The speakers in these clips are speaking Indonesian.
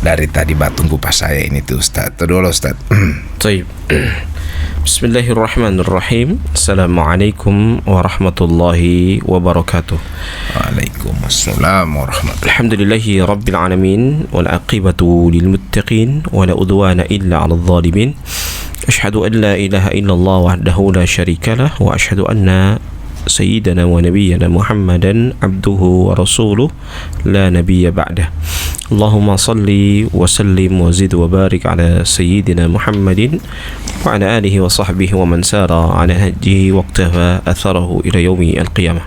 dari tadi batu kupas saya ini tuh Ustaz. Itu dulu Ustaz. Baik. Bismillahirrahmanirrahim. Assalamualaikum warahmatullahi wabarakatuh. Waalaikumsalam warahmatullahi. Alhamdulillahi rabbil alamin wal aqibatu lil muttaqin wa la udwana illa 'alal zalimin. Asyhadu an la ilaha illallah wahdahu la syarika lah wa asyhadu anna sayyidana wa nabiyyana Muhammadan abduhu wa rasuluh la nabiyya ba'dah. Allahumma salli wa sallim wa zid wa barik ala sayyidina Muhammadin wa ala alihi wa sahbihi wa man sara ala hadihi wa iqtafa atharahu ila yaumi al-qiyamah.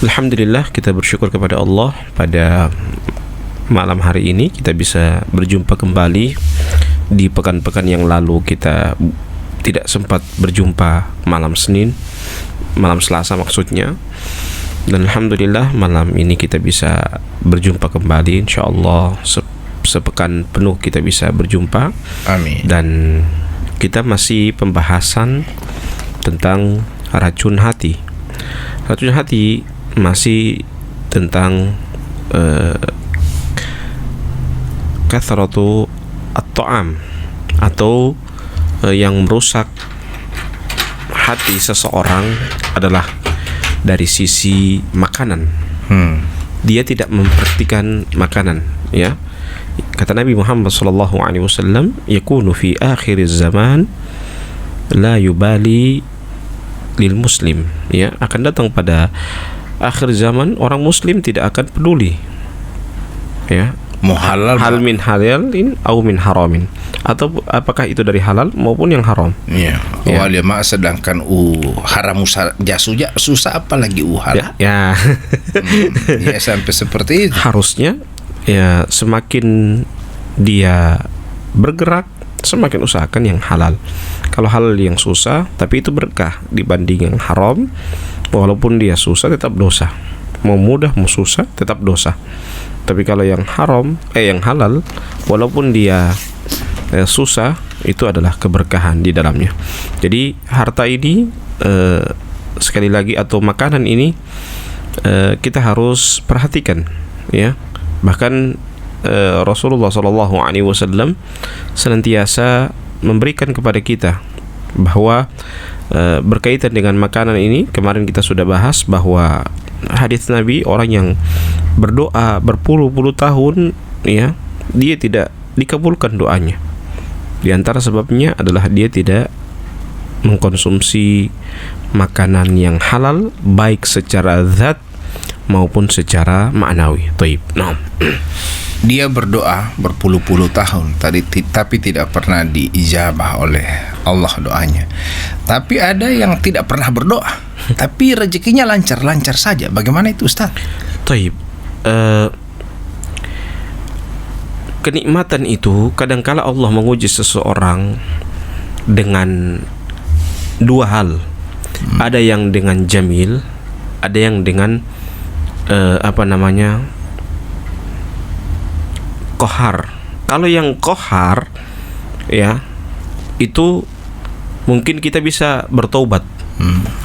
Alhamdulillah, kita bersyukur kepada Allah pada malam hari ini kita bisa berjumpa kembali. Di pekan-pekan yang lalu kita tidak sempat berjumpa malam Senin, malam Selasa maksudnya. Dan alhamdulillah malam ini kita bisa berjumpa kembali, insyaallah sepekan penuh kita bisa berjumpa. Amin. Dan kita masih pembahasan tentang racun hati. Racun hati masih tentang kathratu at-ta'am atau yang merusak hati seseorang adalah dari sisi makanan. Dia tidak memperhatikan makanan, ya. Kata Nabi Muhammad sallallahu alaihi wasallam, yakunu fi akhiriz zaman la yubali lil muslim, ya, akan datang pada akhir zaman orang muslim tidak akan peduli, ya, Muhalal hal min halalin au min haramin, atau apakah itu dari halal maupun yang haram. Iya. Ya. Wal ma sedangkan haram jasuja susah apalagi halal. Ya. Ya sampai seperti itu. Harusnya ya semakin dia bergerak semakin usahakan yang halal. Kalau halal yang susah tapi itu berkah dibanding yang haram, walaupun dia susah tetap dosa. Mau mudah mau susah tetap dosa. Tapi kalau yang haram yang halal walaupun dia susah itu adalah keberkahan di dalamnya. Jadi harta ini sekali lagi atau makanan ini kita harus perhatikan, ya. Bahkan Rasulullah sallallahu alaihi wasallam senantiasa memberikan kepada kita bahwa berkaitan dengan makanan ini. Kemarin kita sudah bahas bahwa hadis Nabi, orang yang berdoa berpuluh-puluh tahun, ya, dia tidak dikabulkan doanya. Di antara sebabnya adalah dia tidak mengkonsumsi makanan yang halal baik secara zat maupun secara maknawi. Taib. Nah, Dia berdoa berpuluh-puluh tahun tapi tidak pernah diijabah oleh Allah doanya. Tapi ada yang tidak pernah berdoa tapi rezekinya lancar-lancar saja. Bagaimana itu Ustaz? Taib. Kenikmatan itu kadangkala Allah menguji seseorang dengan dua hal. Ada yang dengan jamil, ada yang dengan kohar. Kalau yang kohar, ya, itu mungkin kita bisa bertaubat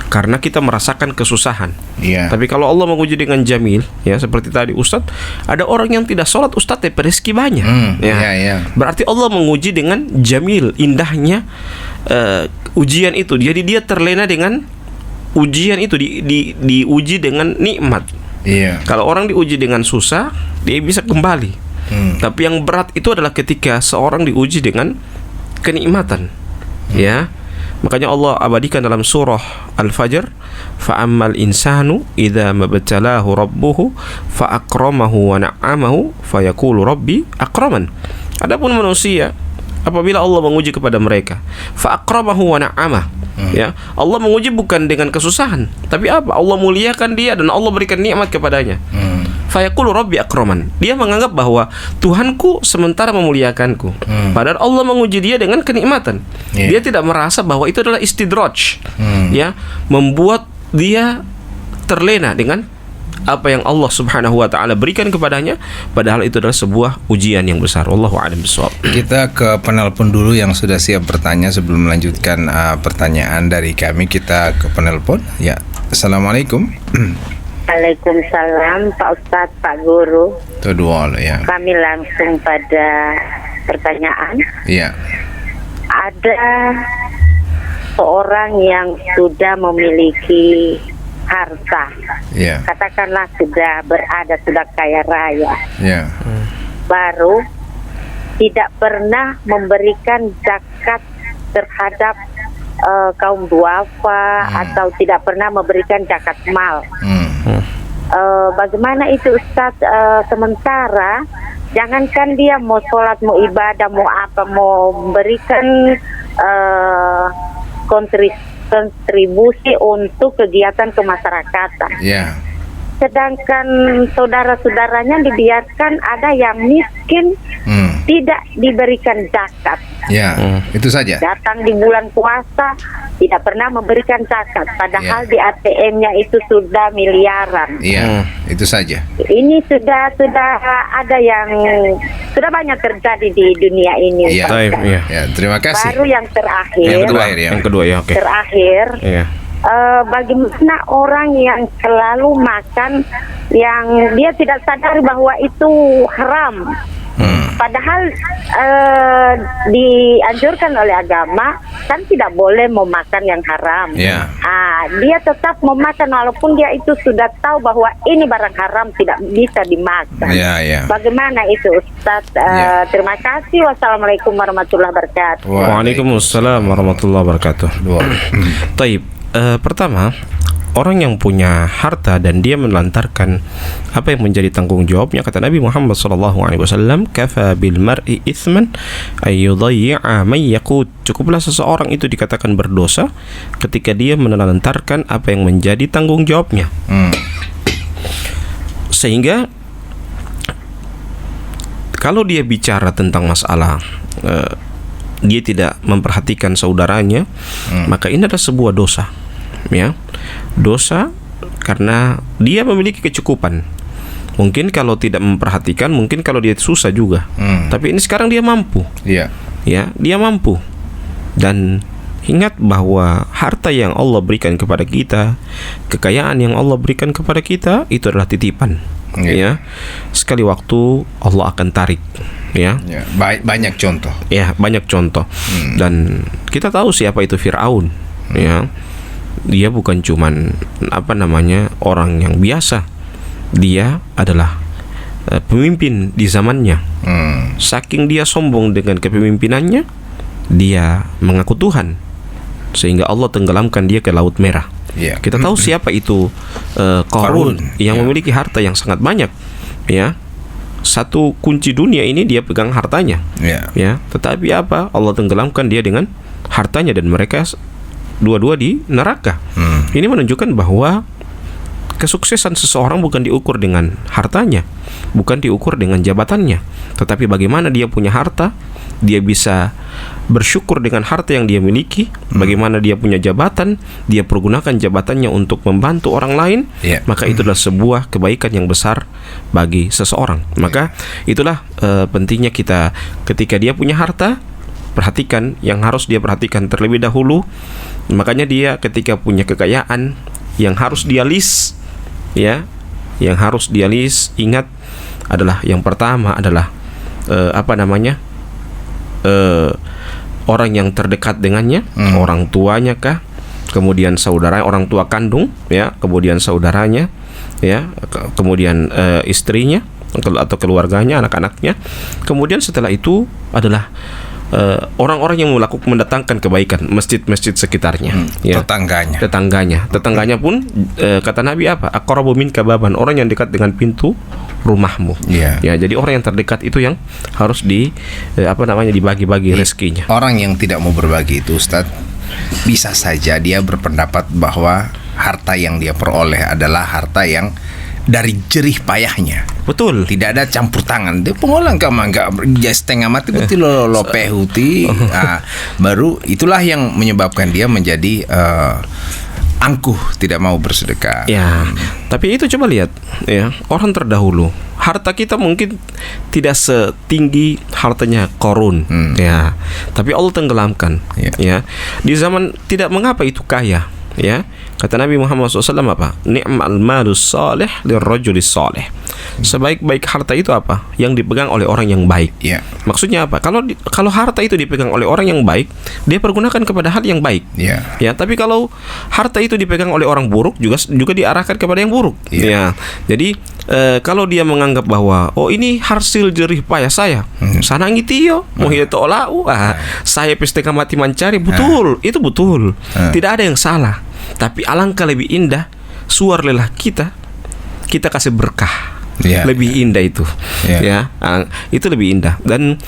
karena kita merasakan kesusahan. Iya. Tapi kalau Allah menguji dengan jamil, ya, seperti tadi Ustadz, ada orang yang tidak sholat Ustadz tapi rezeki banyak. Iya. Berarti Allah menguji dengan jamil, indahnya ujian itu. Jadi dia terlena dengan ujian itu, diuji dengan nikmat. Iya. Kalau orang diuji dengan susah, dia bisa kembali. Tapi yang berat itu adalah ketika seorang diuji dengan kenikmatan, ya. Makanya Allah abadikan dalam surah Al-Fajr, fa'ammal insanu idza mabtalahu rabbuhu fa'akramahu wa na'amahu fayaqulu rabbi akraman. Adapun manusia, apabila Allah menguji kepada mereka, fa'akramahu wa na'amah, ya, Allah menguji bukan dengan kesusahan, tapi apa? Allah muliakan dia dan Allah berikan nikmat kepadanya. Fayaqulu rabbi akraman. Dia menganggap bahwa Tuhanku sementara memuliakanku. Padahal Allah menguji dia dengan kenikmatan. Dia tidak merasa bahwa itu adalah istidraj, ya, membuat dia terlena dengan apa yang Allah Subhanahu wa taala berikan kepadanya, padahal itu adalah sebuah ujian yang besar. Wallahu a'lam bishawab. Kita ke penelpon dulu yang sudah siap bertanya. Sebelum melanjutkan pertanyaan dari kami, kita ke penelpon. Ya, assalamualaikum. Waalaikumsalam Pak Ustadz, Pak Guru. Itu dua ya. Kami langsung pada pertanyaan. Iya. Ada seorang yang sudah memiliki harta, Iya. katakanlah sudah kaya raya, Iya. baru tidak pernah memberikan zakat terhadap kaum duafa atau tidak pernah memberikan zakat mal. Bagaimana itu Ustaz? Sementara jangankan dia mau sholat, mau ibadah, mau apa, mau memberikan kontribusi untuk kegiatan kemasyarakatan. Iya. Sedangkan saudara-saudaranya dibiarkan ada yang miskin, tidak diberikan zakat. Ya, itu saja. Datang di bulan puasa tidak pernah memberikan zakat, padahal di ATM-nya itu sudah miliaran. Iya, itu saja. Ini sudah ada yang sudah banyak terjadi di dunia ini. Iya. Pak Ustaz. Iya. Ya, terima kasih. Baru yang terakhir. Yang kedua ya, oke. Terakhir. Iya. Bagaimana orang yang selalu makan yang dia tidak sadar bahwa itu haram, padahal dianjurkan oleh agama kan tidak boleh memakan yang haram. Ya. Dia tetap memakan walaupun dia itu sudah tahu bahwa ini barang haram tidak bisa dimakan. Ya, ya. Bagaimana itu Ustaz? Terima kasih. Wassalamualaikum warahmatullahi wabarakatuh. Waalaikumsalam warahmatullahi wabarakatuh. Taib. Pertama, orang yang punya harta dan dia menelantarkan apa yang menjadi tanggung jawabnya, kata Nabi Muhammad SAW, kafa bil mar'i ithman ayyudayyi'a man yaqut. Cukuplah seseorang itu dikatakan berdosa ketika dia menelantarkan apa yang menjadi tanggung jawabnya. Sehingga kalau dia bicara tentang masalah dia tidak memperhatikan saudaranya, maka ini adalah sebuah dosa. Ya, dosa karena dia memiliki kecukupan. Mungkin kalau tidak memperhatikan, mungkin kalau dia susah juga. Tapi ini sekarang dia mampu. Iya. Ya, dia mampu. Dan ingat bahwa harta yang Allah berikan kepada kita, kekayaan yang Allah berikan kepada kita, itu adalah titipan. Ya, sekali waktu Allah akan tarik. Ya, banyak contoh. Ya, banyak contoh. Dan kita tahu siapa itu Firaun. Ya, dia bukan cuman orang yang biasa. Dia adalah pemimpin di zamannya. Saking dia sombong dengan kepemimpinannya, dia mengaku Tuhan, sehingga Allah tenggelamkan dia ke Laut Merah. Kita tahu siapa itu Qarun yang memiliki harta yang sangat banyak. Ya, satu kunci dunia ini dia pegang hartanya. Ya, tetapi apa? Allah tenggelamkan dia dengan hartanya dan mereka dua-dua di neraka. Ini menunjukkan bahwa kesuksesan seseorang bukan diukur dengan hartanya, bukan diukur dengan jabatannya, tetapi bagaimana dia punya harta, dia bisa bersyukur dengan harta yang dia miliki. Bagaimana dia punya jabatan, dia pergunakan jabatannya untuk membantu orang lain. Maka itu adalah sebuah kebaikan yang besar bagi seseorang. Maka itulah pentingnya kita ketika dia punya harta, perhatikan yang harus dia perhatikan terlebih dahulu. Makanya dia ketika punya kekayaan yang harus dia list, ya, yang harus dia list, ingat adalah yang pertama adalah orang yang terdekat dengannya, orang tuanya kah, kemudian saudara, orang tua kandung, ya, kemudian saudaranya, ya, kemudian istrinya atau keluarganya, anak-anaknya. Kemudian setelah itu adalah orang-orang yang mendatangkan kebaikan, masjid-masjid sekitarnya, ya. Tetangganya pun kata Nabi apa? Aqrabu minka baban, orang yang dekat dengan pintu rumahmu. Ya, jadi orang yang terdekat itu yang harus dibagi-bagi rezekinya. Orang yang tidak mau berbagi itu, Ustaz, bisa saja dia berpendapat bahwa harta yang dia peroleh adalah harta yang dari jerih payahnya. Betul. Tidak ada campur tangan. Dia pengolah enggak setengah mati betul lo pehuti. Baru itulah yang menyebabkan dia menjadi angkuh, tidak mau bersedekah. Ya. Tapi itu coba lihat, ya, orang terdahulu, harta kita mungkin tidak setinggi hartanya Qarun, ya. Tapi Allah tenggelamkan, ya. Di zaman tidak mengapa itu kaya. ya. Kata Nabi Muhammad SAW apa? Ni'mal malus salih lirrajulis salih. Sebaik-baik harta itu apa? Yang dipegang oleh orang yang baik. Ya. Maksudnya apa? Kalau harta itu dipegang oleh orang yang baik, dia pergunakan kepada hal yang baik. Ya. Ya, tapi kalau harta itu dipegang oleh orang buruk juga diarahkan kepada yang buruk. Ya. Jadi kalau dia menganggap bahwa ini hasil jerih payah saya, sana ngitio, mohito olau, saya pesteka mati mencari, betul, itu betul. Tidak ada yang salah. Tapi alangkah lebih indah suar lelah kita kasih berkah. Lebih indah itu, ya, itu lebih indah. Dan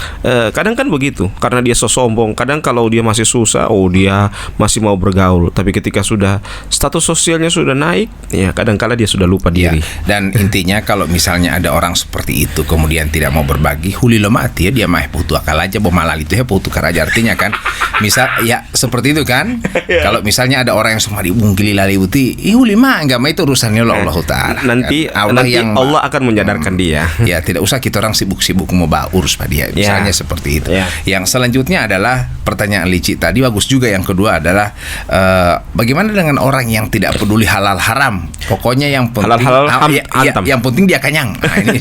kadang kan begitu, karena dia sombong. Kadang kalau dia masih susah, dia masih mau bergaul. Tapi ketika sudah status sosialnya sudah naik, ya kadang-kala dia sudah lupa diri. Dan intinya kalau misalnya ada orang seperti itu kemudian tidak mau berbagi, huli lo mati ya, dia mah putu akal aja, bomalal itu ya putu karaja artinya kan. Misal ya seperti itu kan. Kalau misalnya ada orang yang semua dibungkili lali buti, huli mah enggak mah itu urusannya Allah Ta'ala. Nanti Allah akan menyadarkan dia. Ya tidak usah kita orang sibuk-sibuk mau urus pada dia. Misalnya seperti itu. Yang selanjutnya adalah pertanyaan Lici tadi bagus juga. Yang kedua adalah bagaimana dengan orang yang tidak peduli halal haram. Pokoknya yang penting yang penting dia kenyang. Nah, ini.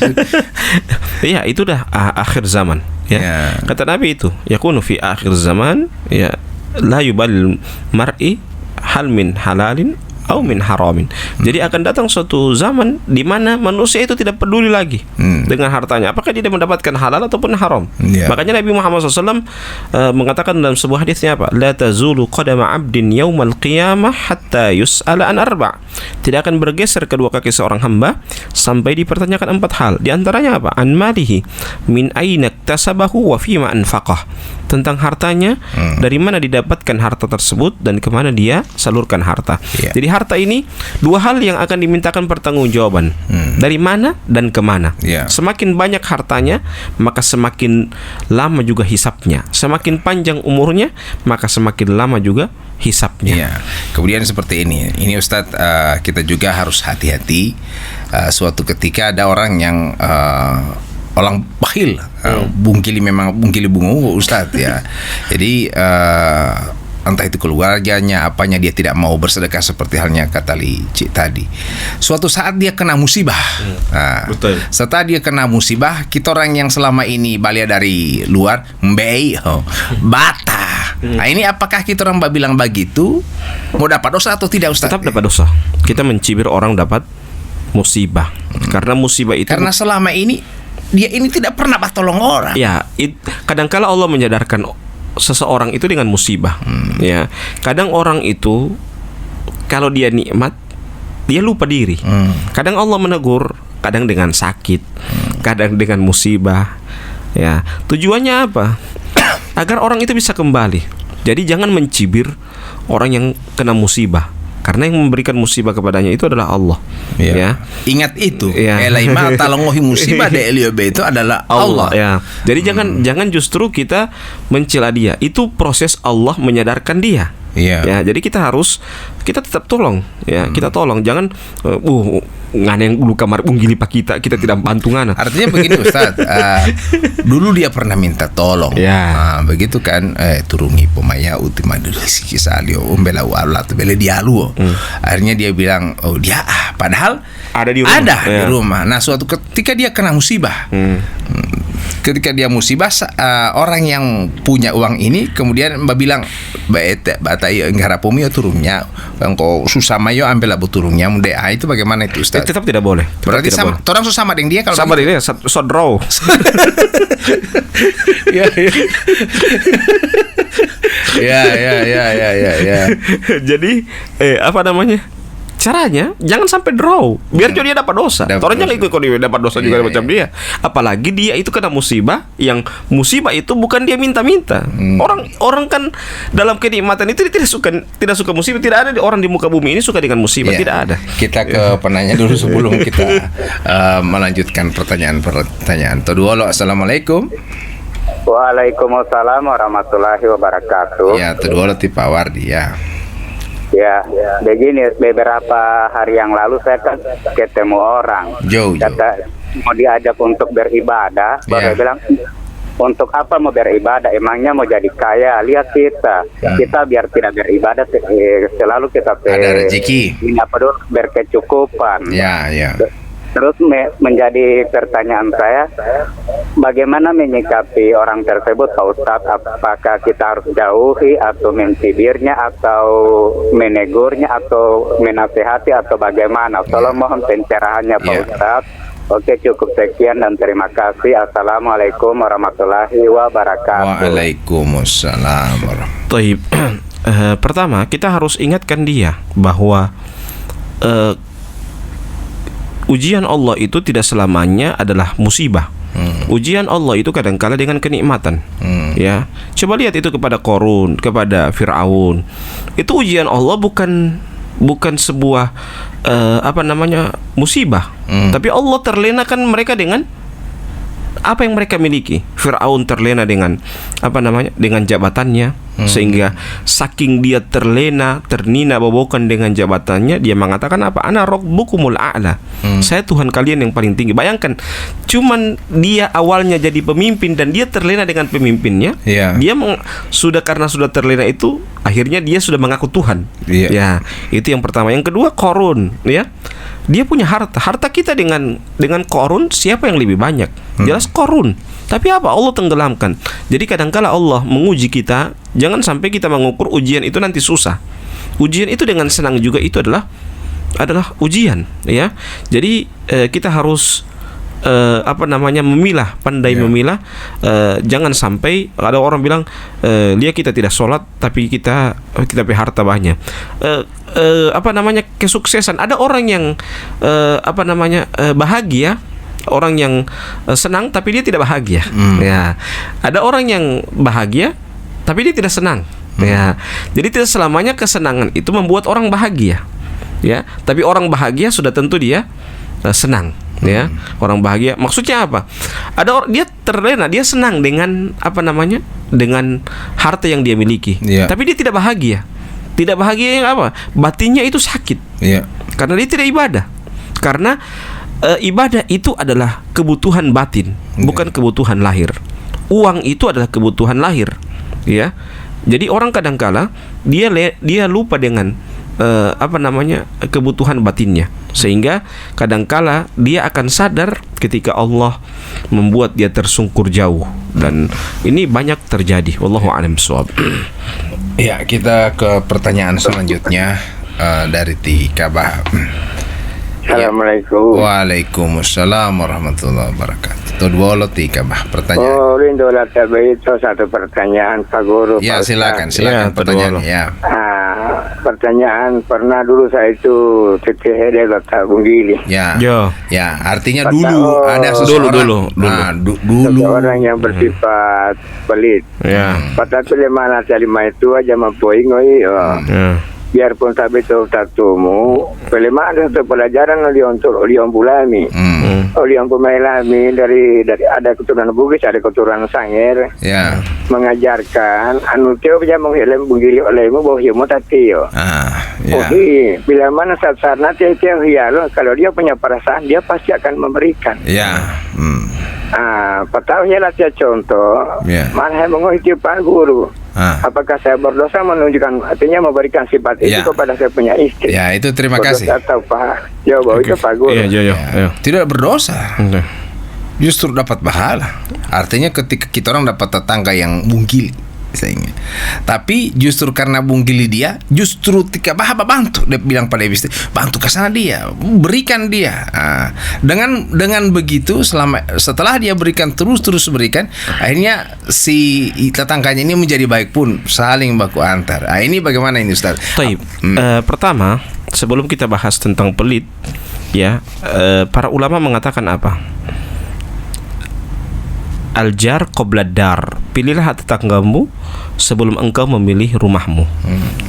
Iya, itu dah akhir zaman. Ya. Kata Nabi itu, yakunu fi akhir zaman, ya la yubal mar'i hal min halalin au min haramin. Jadi akan datang suatu zaman di mana manusia itu tidak peduli lagi dengan hartanya, apakah dia mendapatkan halal ataupun haram. Makanya Nabi Muhammad SAW mengatakan dalam sebuah hadisnya apa? La tazulu qadama 'abdin yaumal qiyamah hatta yus'ala an arba'. Tidak akan bergeser kedua kaki seorang hamba sampai dipertanyakan 4 hal. Di antaranya apa? An malihi, min aina iktasabahu wa fima anfaqah. Tentang hartanya, dari mana didapatkan harta tersebut dan kemana dia salurkan harta. Jadi harta ini 2 hal yang akan dimintakan pertanggungjawaban. Dari mana dan kemana. Semakin banyak hartanya, maka semakin lama juga hisapnya. Semakin panjang umurnya, maka semakin lama juga hisapnya. Kemudian seperti ini Ustadz, kita juga harus hati-hati. Suatu ketika ada orang yang orang bakhil, bungkili bungu Ustadz ya. Jadi entah itu keluarganya, apanya, dia tidak mau bersedekah seperti halnya kata Lici tadi. Suatu saat dia kena musibah. Betul. Setelah dia kena musibah, kita orang yang selama ini balia dari luar, bata. Nah ini apakah kita orang bilang begitu mau dapat dosa atau tidak Ustaz? Tetap dapat dosa. Kita mencibir orang dapat musibah. Karena musibah itu, karena selama ini dia ini tidak pernah tolong orang. Ya, kadangkala Allah menyadarkan seseorang itu dengan musibah. Ya, kadang orang itu kalau dia nikmat, dia lupa diri. Kadang Allah menegur, kadang dengan sakit, kadang dengan musibah. Ya, tujuannya apa? Agar orang itu bisa kembali. Jadi jangan mencibir orang yang kena musibah. Karena yang memberikan musibah kepadanya itu adalah Allah. Ya. Ingat itu. Elaima talongohi musibah de eliobe itu adalah Allah. Ya. Jadi jangan justru kita mencela dia. Itu proses Allah menyadarkan dia. Ya, jadi kita tetap tolong, ya. Kita tolong, jangan ngana yang dulu kamar unggili pak kita tidak bantu ngana. Artinya begini Ustaz, dulu dia pernah minta tolong, begitu kan, turungi pemaya ultima desi kisalio umbela wala bele dialu. Akhirnya dia bilang, dia padahal ada di rumah. Di rumah. Nah, suatu ketika dia kena musibah. Ketika dia musibah, orang yang punya uang ini kemudian Mbak bilang, batai ngarapumi turunnya, engkau susah mayo ambil labu turunnya, itu bagaimana itu Ustaz? Tetap tidak boleh. Berarti sama, orang susah sama dengan dia kalau sama dengan dia, so draw. Ya. Jadi apa namanya? Caranya jangan sampai draw, biar dia dapat dosa. Orang jangan ikut dia dapat dosa juga macam dia. Apalagi dia itu kena musibah, yang musibah itu bukan dia minta-minta. Orang kan dalam kenikmatan itu tidak suka musibah. Tidak ada orang di muka bumi ini suka dengan musibah, tidak ada. Kita ke penanya dulu sebelum kita melanjutkan pertanyaan. Toduolo, assalamualaikum. Waalaikumsalam warahmatullahi wabarakatuh. Ya, Toduolo Tipa Wardi ya. Ya, begini, beberapa hari yang lalu saya kan ketemu orang, kata mau diajak untuk beribadah, baru bilang untuk apa mau beribadah? Emangnya mau jadi kaya? Lihat kita biar tidak beribadah, selalu kita Ada rezeki. ini apa dulu, berkecukupan. Ya. Terus menjadi pertanyaan saya, bagaimana menyikapi orang tersebut, Pak Ustadz? Apakah kita harus jauhi atau mencibirnya atau menegurnya atau menasehati atau bagaimana? Tolong mohon pencerahannya, Pak Ustadz. Oke, cukup sekian dan terima kasih. Assalamualaikum warahmatullahi wabarakatuh. Waalaikumsalam warahmatullahi. Taib. Pertama, kita harus ingatkan dia bahwa ujian Allah itu tidak selamanya adalah musibah. Ujian Allah itu kadang-kala dengan kenikmatan. Ya, coba lihat itu kepada Qarun, kepada Fir'aun. Itu ujian Allah bukan sebuah musibah. Tapi Allah terlenakan mereka dengan apa yang mereka miliki. Fir'aun terlena dengan dengan jabatannya, sehingga saking dia terlena, ternina bobokan dengan jabatannya, dia mengatakan apa? Ana rabbukumul a'la. Saya Tuhan kalian yang paling tinggi. Bayangkan, cuman dia awalnya jadi pemimpin dan dia terlena dengan pemimpinnya. Dia karena sudah terlena itu, akhirnya dia sudah mengaku Tuhan. Ya, itu yang pertama. Yang kedua, Qarun, ya. Dia punya harta kita dengan Qarun, siapa yang lebih banyak? Jelas Qarun. Tapi apa? Allah tenggelamkan. Jadi kadangkala Allah menguji kita, jangan sampai kita mengukur ujian itu nanti susah. Ujian itu dengan senang juga itu adalah ujian, ya. Jadi kita harus memilah, pandai memilah. Jangan sampai ada orang bilang lihat kita tidak sholat tapi kita punya harta banyak. Kesuksesan. Ada orang yang bahagia, orang yang senang tapi dia tidak bahagia. Ya. Ada orang yang bahagia tapi dia tidak senang. Ya. Jadi tidak selamanya kesenangan itu membuat orang bahagia. Ya, tapi orang bahagia sudah tentu dia senang. Ya, orang bahagia maksudnya apa? Ada orang dia terlena, dia senang dengan dengan harta yang dia miliki. Tapi dia tidak bahagia. Tidak bahagia yang apa? Batinnya itu sakit. Karena dia tidak ibadah. Karena ibadah itu adalah kebutuhan batin, bukan kebutuhan lahir. Uang itu adalah kebutuhan lahir, ya. Jadi orang kadangkala dia lupa dengan kebutuhan batinnya, sehingga kadangkala dia akan sadar ketika Allah membuat dia tersungkur jauh, dan ini banyak terjadi. Wallahu a'lam bishawab. Ya, kita ke pertanyaan selanjutnya dari Tikabah. Assalamualaikum. Waalaikumsalam warahmatullahi wabarakatuh. Tudwolo Tikabah, pertanyaan. Oh, Rindo Latabe itu satu pertanyaan Pak Guru. Ya, Pak silakan Ya, pertanyaan. Ya. Pertanyaan, pernah dulu saya itu tetehede Bapak Bunggili. Ya. Yo. Ya, artinya dulu ada seseorang. Dulu. Dulu. Seseorang yang bersifat pelit. Ya. Patatu lemana lima itu aja mempoingoi. Ya. Biarpun sabi itu tatumu, pelema ada satu pelajaran Olion Bulami. Olion Bumailami dari ada keturunan Bugis, ada keturunan Sangir. Ya. Mengajarkan anu teo bisa menghilang Bunggili olehmu bahwa himu tatio. Ya. Bila mana saat nanti teo hialo, kalau dia punya perasaan dia pasti akan memberikan. Ya. Pataunya lah contoh. Mana menguji Pak Guru. Apakah saya berdosa menunjukkan, artinya memberikan sifat itu kepada saya punya istri? Ya, itu terima kasih. Atau Pak Jawa itu Pak Guru. Iya. Tidak berdosa. Justru dapat pahala. Artinya ketika kita orang dapat tetangga yang bunggili, misalnya. Tapi justru karena bunggili dia, justru Tikabah bantu. Dia bilang pada istri, bantu ke sana dia, berikan dia. Dengan begitu, setelah dia berikan terus berikan, akhirnya si tetangganya ini menjadi baik pun, saling baku antar. Ini bagaimana ini, Ustaz? Taib. Pertama, sebelum kita bahas tentang pelit, ya, para ulama mengatakan apa? Al-jar qabla dar. Pilihlah tetanggamu sebelum engkau memilih rumahmu.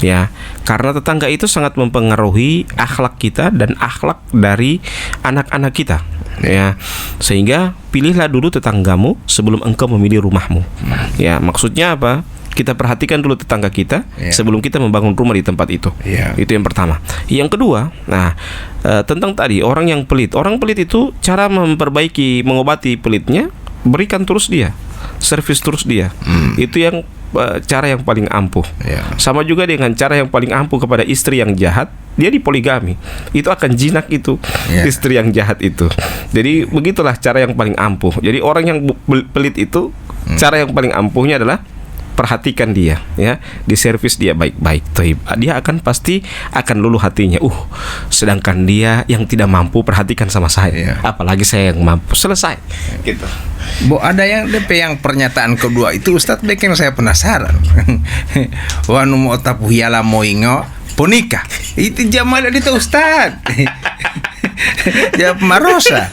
Ya, karena tetangga itu sangat mempengaruhi akhlak kita dan akhlak dari anak-anak kita. Ya, sehingga pilihlah dulu tetanggamu sebelum engkau memilih rumahmu. Ya, maksudnya apa? Kita perhatikan dulu tetangga kita sebelum kita membangun rumah di tempat itu. Itu yang pertama. Yang kedua, tentang tadi orang yang pelit. Orang pelit itu cara mengobati pelitnya, berikan terus dia. servis terus dia. Itu yang cara yang paling ampuh. Sama juga dengan cara yang paling ampuh kepada istri yang jahat, dia dipoligami. Itu akan jinak itu, istri yang jahat itu. Jadi begitulah cara yang paling ampuh. Jadi orang yang pelit itu, cara yang paling ampuhnya adalah perhatikan dia, ya, diservis dia baik-baik. Dia akan pasti akan luluh hatinya. Sedangkan dia yang tidak mampu perhatikan sama saya, apalagi saya yang mampu. Selesai, gitu. Bu, ada yang DP yang pernyataan kedua itu Ustadz bikin saya penasaran. Wa nu mau tapuhiala moingo ponika. Itu jamal itu Ustadz. Jawab Marosa.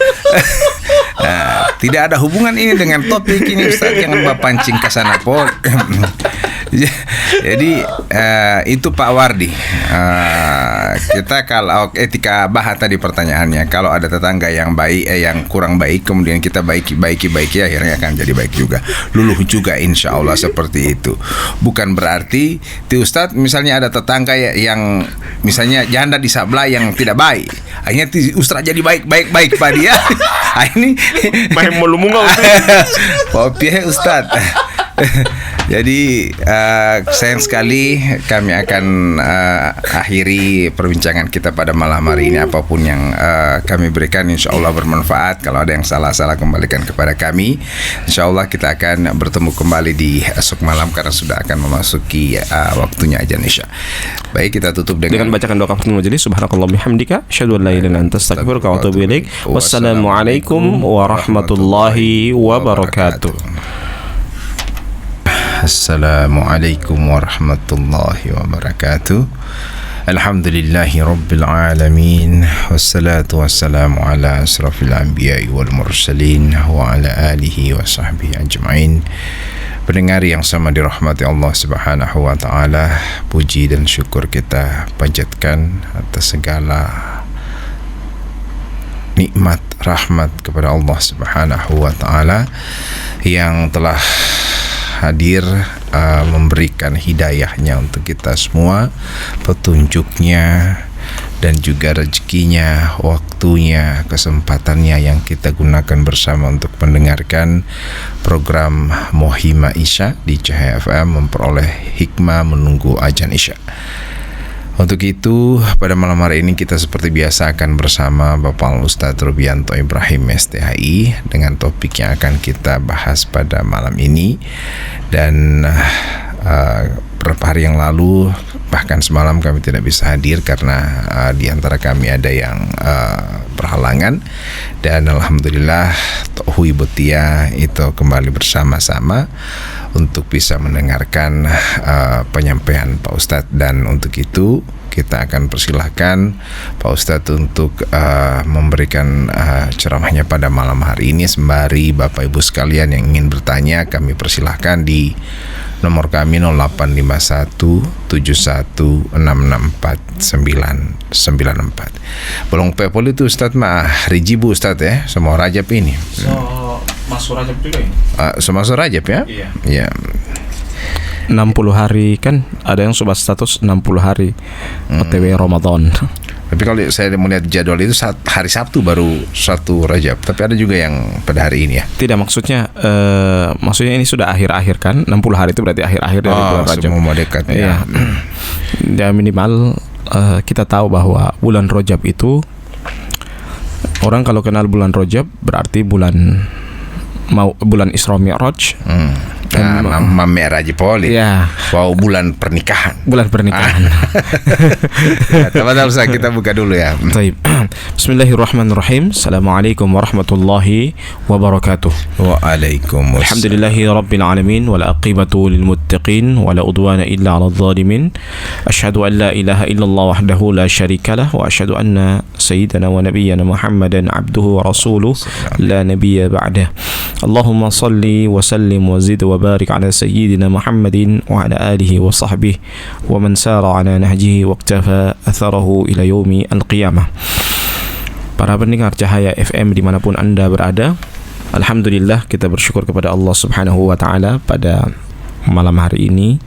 Tidak ada hubungan ini dengan topik ini Ustadz, jangan pancing ke sana pol. Jadi itu Pak Wardi. Kita kalau etika bahas tadi pertanyaannya, kalau ada tetangga yang baik yang kurang baik kemudian kita baiki akhirnya akan jadi baik juga, luluh juga insya Allah seperti itu. Bukan berarti Ustadz misalnya ada tetangga yang misalnya janda di sebelah yang tidak baik, akhirnya Ustadz jadi baik Pak dia. Ini main melumungau Pak Ustadz. Jadi sayang sekali kami akan akhiri perbincangan kita pada malam hari ini. Apapun yang kami berikan insya Allah bermanfaat. Kalau ada yang salah-salah kembalikan kepada kami. Insya Allah kita akan bertemu kembali di esok malam karena sudah akan memasuki waktunya azan Isya. Baik, kita tutup dengan bacakan doa kafaratul majelis. Subhanakallahumma bihamdika asyhadu an la ilaha illa anta astaghfiruka wa atubu ilaik. Wassalamualaikum warahmatullahi wabarakatuh. Assalamualaikum warahmatullahi wabarakatuh. Alhamdulillahi rabbil alamin. Wassalatu wassalamu ala asrafil anbiya'i wal mursalin wa ala alihi wa sahbihi ajma'in. Pendengar yang sama dirahmati Allah subhanahu wa ta'ala, puji dan syukur kita panjatkan atas segala nikmat rahmat kepada Allah subhanahu wa ta'ala yang telah hadir memberikan hidayahnya untuk kita semua, petunjuknya dan juga rezekinya, waktunya, kesempatannya yang kita gunakan bersama untuk mendengarkan program Mohima Isya di Cahaya FM, memperoleh hikmah menunggu azan Isya. Untuk itu pada malam hari ini kita seperti biasa akan bersama Bapak Ustadz Rubianto Ibrahim STHI dengan topik yang akan kita bahas pada malam ini. Dan beberapa hari yang lalu bahkan semalam kami tidak bisa hadir karena di antara kami ada yang berhalangan, dan alhamdulillah Hui Butia itu kembali bersama-sama untuk bisa mendengarkan penyampaian Pak Ustadz. Dan untuk itu kita akan persilahkan Pak Ustadz untuk memberikan ceramahnya pada malam hari ini. Sembari Bapak Ibu sekalian yang ingin bertanya, kami persilahkan di nomor kami 085171664994. Belum pepol itu Ustadz mah rijibu Ustadz ya, semua Rajab ini. Masuk Rajab juga ya? Masuk Rajab ya? Iya. 60 hari kan, ada yang sobat status 60 hari OTW Ramadan. Tapi kalau saya melihat jadwal itu hari Sabtu baru 1 Rajab. Tapi ada juga yang pada hari ini ya. Tidak, maksudnya ini sudah akhir-akhir kan. 60 hari itu berarti akhir-akhir dari bulan Rajab. Semua mau dekat ya. Ya minimal kita tahu bahwa bulan Rajab itu, orang kalau kenal bulan Rajab berarti bulan Isra Mi'raj. Mi'raj poli. Ya. Wow, bulan pernikahan. Teman-teman, kita buka dulu ya. Baik. Bismillahirrahmanirrahim. Assalamualaikum warahmatullahi wabarakatuh. Waalaikumsalam. Alhamdulillahi rabbil alamin wal aqibatu lil muttaqin wala udwana illa 'alal zalimin. Asyhadu an la ilaha illallah wahdahu la syarikalah wa asyhadu anna sayyidana wa nabiyyana Muhammadan abduhu wa rasuluh la nabiyya ba'dah. Allahumma salli wa sallim wa zid wa barik ala sayyidina Muhammadin wa ala alihi wa sahbihi wa man sara ala nahjihi wa iktafa atharahu ila yaumi al-qiyamah. Para pendengar Cahaya FM dimanapun Anda berada, alhamdulillah kita bersyukur kepada Allah subhanahu wa ta'ala pada malam hari ini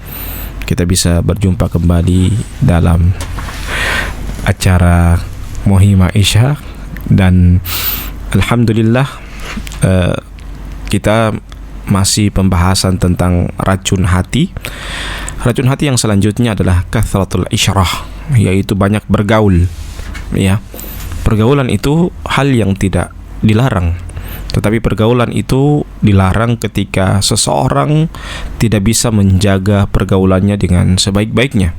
kita bisa berjumpa kembali dalam acara Mohima Isya. Dan alhamdulillah kita masih pembahasan tentang racun hati. Racun hati yang selanjutnya adalah kathratul isyrah, yaitu banyak bergaul. Ya, pergaulan itu hal yang tidak dilarang, tetapi pergaulan itu dilarang ketika seseorang tidak bisa menjaga pergaulannya dengan sebaik-baiknya.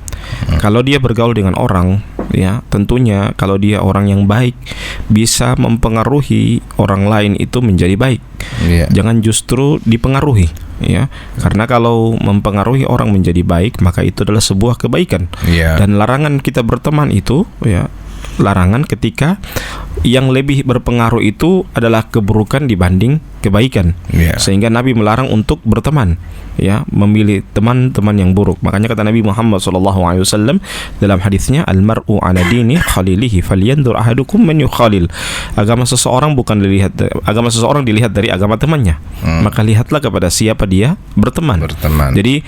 Kalau dia bergaul dengan orang, ya tentunya kalau dia orang yang baik bisa mempengaruhi orang lain itu menjadi baik. Jangan justru dipengaruhi, ya. Karena kalau mempengaruhi orang menjadi baik, maka itu adalah sebuah kebaikan. Dan larangan kita berteman itu, ya, larangan ketika yang lebih berpengaruh itu adalah keburukan dibanding kebaikan. Sehingga Nabi melarang untuk berteman, ya, memilih teman-teman yang buruk. Makanya kata Nabi Muhammad SAW dalam hadisnya, al-mar'u ala dini khalilihi falyandur ahadukum man yukhalil. Agama seseorang dilihat dari agama temannya. Maka lihatlah kepada siapa dia berteman. Jadi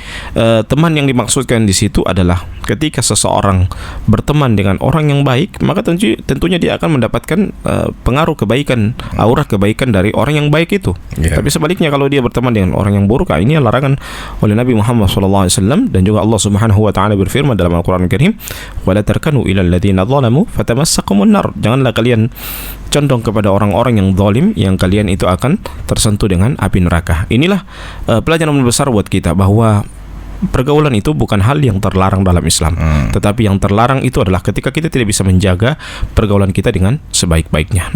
teman yang dimaksudkan di situ adalah ketika seseorang berteman dengan orang yang baik, maka tentunya dia akan mendapatkan pengaruh kebaikan, aura kebaikan dari orang yang baik itu. Tapi sebaliknya kalau dia berteman dengan orang yang buruk, ini larangan oleh Nabi Muhammad SAW. Dan juga Allah Subhanahu wa taala berfirman dalam Al-Qur'an Al-Karim, "Wala tarkanu ilal ladzina zalamu fatamassakumun nar." Janganlah kalian condong kepada orang-orang yang zalim, yang kalian itu akan tersentuh dengan api neraka. Inilah pelajaran besar buat kita bahwa pergaulan itu bukan hal yang terlarang dalam Islam, tetapi yang terlarang itu adalah ketika kita tidak bisa menjaga pergaulan kita dengan sebaik-baiknya.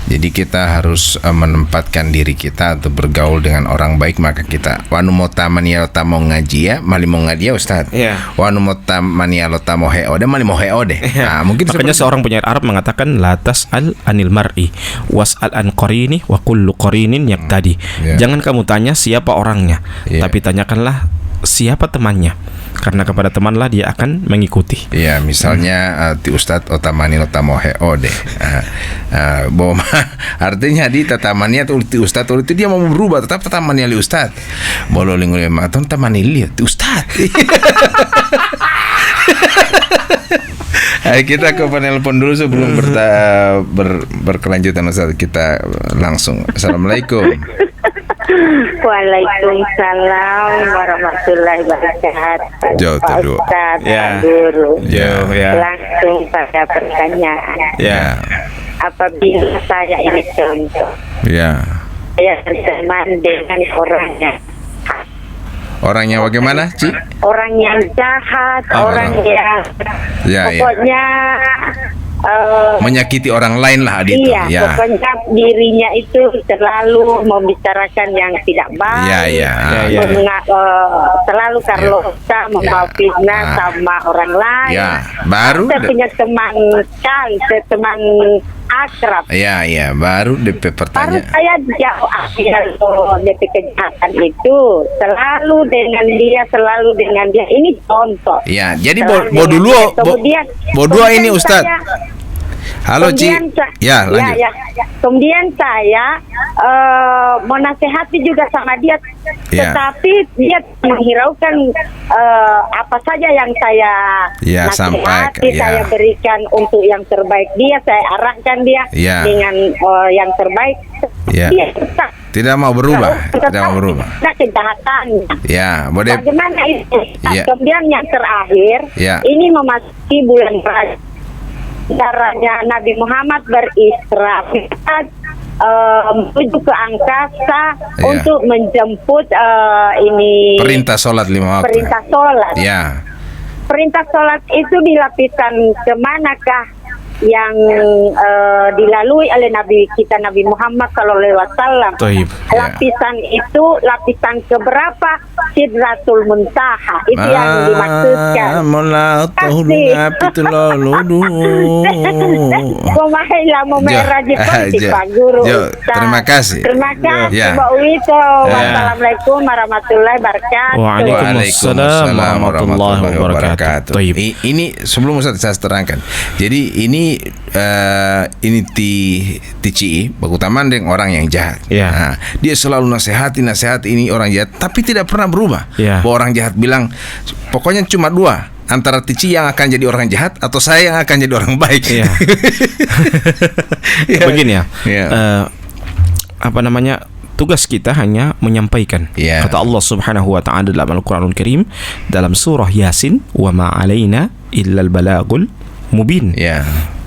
Jadi kita harus menempatkan diri kita untuk bergaul dengan orang baik. Maka kita wanu motamania tamo ngaji ya, mali mau ngaji ya Ustaz. Wanu motamania tamo heo deh, mali mau heo deh. Nah, mungkin makanya seorang penyair Arab mengatakan la tas'al anil mar'i was'al an qarini wa kullu qarinin yaqtadi. Jangan kamu tanya siapa orangnya, tapi tanyakanlah siapa temannya, karena kepada temanlah dia akan mengikuti. Misalnya ti Ustadz otamani otamohe ode. Bahwa artinya di tatamania tuh ti Ustadz itu dia mau berubah, tetap tatamania li Ustadz. Bololing oleh maton tamani li ti Ustadz. Kita ke penelpon dulu sebelum berkelanjutan Ustadz. Kita langsung. Assalamualaikum. Waalaikumsalam warahmatullahi wabarakatuh. Pak Ustaz, Pak Guru. Langsung pada pertanyaan. Apabila saya ini contoh, saya berteman dengan orangnya bagaimana, Ci? Orang yang jahat, orang yang pokoknya menyakiti orang lain lah itu. Pokoknya dirinya itu selalu membicarakan yang tidak baik, selalu karlosa, membawa fitnah sama orang lain. Baru saya punya teman teman akrab. Baru DP pertanyaan. Baru saya jauh DP kejahatan itu selalu dengan dia. Ini contoh. Jadi dua ini Ustaz. Halo Ci. Lanjut. Kemudian saya menasehati juga sama dia, tetapi dia menghiraukan apa saja yang saya nasihati, saya berikan untuk yang terbaik dia, saya arahkan dia dengan yang terbaik. Dia tetap tidak mau berubah, kejahatannya. Bagaimana itu? Kemudian yang terakhir, ini memasuki bulan Rajab. Caranya Nabi Muhammad berisra menuju ke angkasa untuk menjemput ini perintah sholat 5 waktu. Perintah sholat itu di lapisan kemanakah yang dilalui oleh Nabi kita Nabi Muhammad SAW. Lapisan itu lapisan keberapa? Sidratul Muntaha. Itu yang dimaksudkan. Pak Guru. Terima kasih. Mbak Wito. Wassalamualaikum warahmatullahi wabarakatuh. Waalaikumsalam warahmatullahi wabarakatuh. Ini sebelum Ustaz saya terangkan. Jadi ini TCI berutamaan dengan orang yang jahat. Dia selalu nasihati ini orang jahat, tapi tidak pernah berubah. Bahwa orang jahat bilang pokoknya cuma dua, antara TCI yang akan jadi orang jahat atau saya yang akan jadi orang baik. Begini Tugas kita hanya menyampaikan. Kata Allah Subhanahu wa taala dalam Al-Qur'anul Karim dalam surah Yasin, "Wa ma 'alaina illal balagul mubin."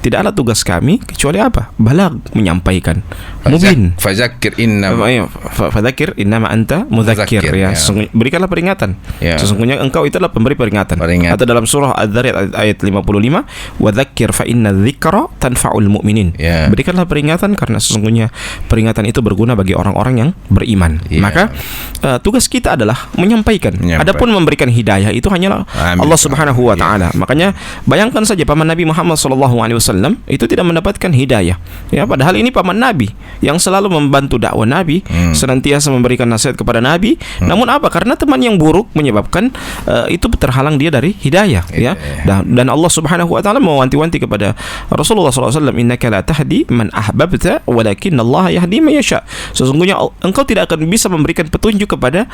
Tidaklah tugas kami kecuali apa? Balag, menyampaikan. Mubin. Fadzakir innama anta mudzakir, ya. Berikanlah peringatan. Sesungguhnya engkau itu adalah pemberi peringatan. Atau dalam surah Adz-Dzariyat ayat 55, "Wa dzakir fa inna dzikra tanfa'ul mu'minin." Berikanlah peringatan karena sesungguhnya peringatan itu berguna bagi orang-orang yang beriman. Maka tugas kita adalah menyampaikan. Adapun memberikan hidayah itu hanyalah Allah Subhanahu wa taala. Makanya bayangkan saja paman Nabi Muhammad sallallahu alaihi wasallam itu tidak mendapatkan hidayah. Ya, padahal ini paman Nabi yang selalu membantu dakwah Nabi, senantiasa memberikan nasihat kepada Nabi. Namun apa? Karena teman yang buruk menyebabkan itu terhalang dia dari hidayah. Dan Allah Subhanahu wa taala mewanti-wanti kepada Rasulullah sallallahu alaihi wasallam, "Innaka la tahdi man ahbabta, walakin Allah yahdi man yasha." Sesungguhnya engkau tidak akan bisa memberikan petunjuk kepada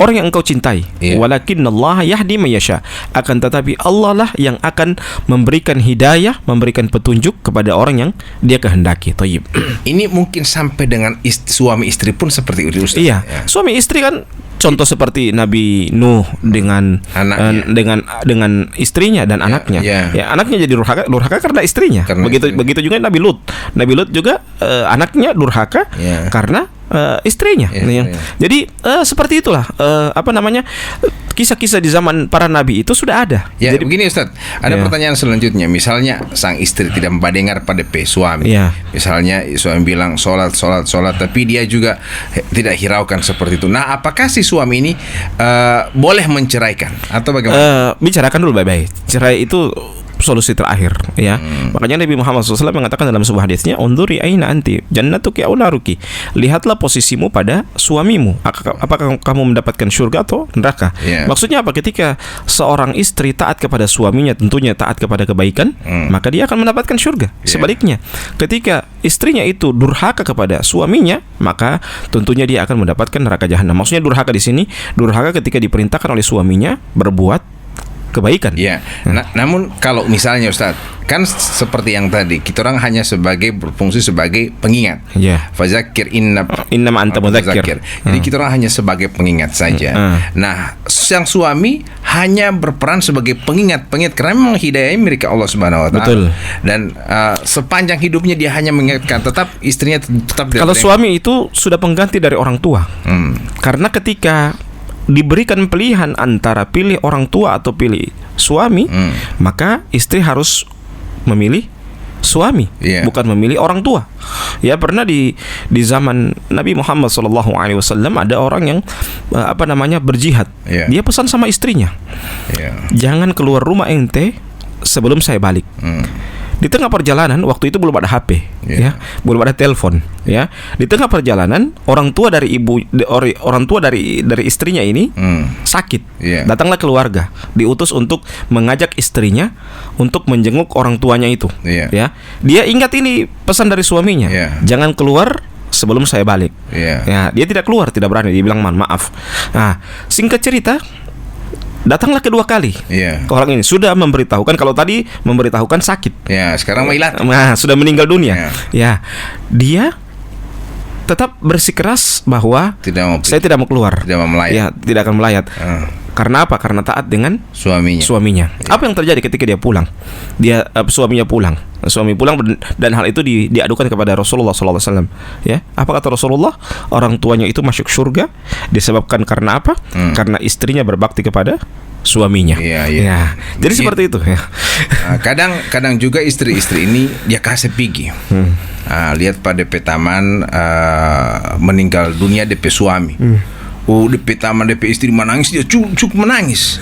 orang yang engkau cintai. Walakin Allah yahdi man yasha. Akan tetapi Allah lah yang akan memberikan hidayah, memberikan petunjuk kepada orang yang dia kehendaki. Thayyib. Ini mungkin sampai dengan suami istri pun seperti itu, Ustaz. Suami istri kan contoh seperti Nabi Nuh dengan dengan istrinya dan anaknya. Anaknya jadi durhaka karena istrinya. Begitu juga Nabi Lut. Nabi Lut juga anaknya durhaka karena istrinya. Jadi seperti itulah kisah-kisah di zaman para nabi itu sudah ada. Jadi begini Ustaz, ada pertanyaan selanjutnya. Misalnya sang istri tidak mendengar pada suami. Misalnya suami bilang sholat, tapi dia juga tidak hiraukan seperti itu. Nah, apakah si suami ini boleh menceraikan atau bagaimana? Bicarakan dulu baik-baik. Cerai itu solusi terakhir, ya. Makanya Nabi Muhammad SAW mengatakan dalam sebuah hadisnya, "Unduri aina anti jannatuki aw naruki." Lihatlah posisimu pada suamimu. Apakah kamu mendapatkan surga atau neraka? Maksudnya apa? Ketika seorang istri taat kepada suaminya, tentunya taat kepada kebaikan, maka dia akan mendapatkan surga. Sebaliknya, ketika istrinya itu durhaka kepada suaminya, maka tentunya dia akan mendapatkan neraka jahanam. Maksudnya durhaka di sini, durhaka ketika diperintahkan oleh suaminya berbuat kebaikan. Namun kalau misalnya Ustaz, kan seperti yang tadi, kita orang hanya berfungsi sebagai pengingat. Fadzakir innama anta mudzakir. Jadi kita orang hanya sebagai pengingat saja. Nah, sang suami hanya berperan sebagai pengingat karena memang hidayah milik Allah Subhanahu wa taala. Betul. Dan sepanjang hidupnya dia hanya mengingatkan, tetap istrinya tetap. Kalau suami itu sudah pengganti dari orang tua. Karena ketika diberikan pilihan antara pilih orang tua atau pilih suami, maka istri harus memilih suami, bukan memilih orang tua. Pernah di zaman Nabi Muhammad SAW ada orang yang berjihad. Dia pesan sama istrinya, jangan keluar rumah ente sebelum saya balik. Di tengah perjalanan, waktu itu belum ada HP, belum ada telepon, Di tengah perjalanan, orang tua dari istrinya ini sakit. Datanglah keluarga, diutus untuk mengajak istrinya untuk menjenguk orang tuanya itu. Dia ingat ini pesan dari suaminya, jangan keluar sebelum saya balik. Dia tidak keluar, tidak berani. Dia bilang maaf. Nah, singkat cerita, datanglah kedua kali. Orang ini sudah memberitahukan, kalau tadi memberitahukan sakit. Sekarang sudah meninggal dunia. Dia tetap bersikeras bahwa saya tidak mau keluar. Tidak akan melayat. Karena apa? Karena taat dengan suaminya. Apa yang terjadi ketika dia pulang? Suaminya pulang. Suami pulang dan hal itu diadukan kepada Rasulullah SAW. Apa kata Rasulullah? Orang tuanya itu masuk surga disebabkan karena apa? Karena istrinya berbakti kepada suaminya. Jadi seperti itu. Kadang juga istri-istri ini dia kasih pigi. Lihat pada petaman meninggal dunia DP suami. DP taman DP istri menangis, dia cukup menangis.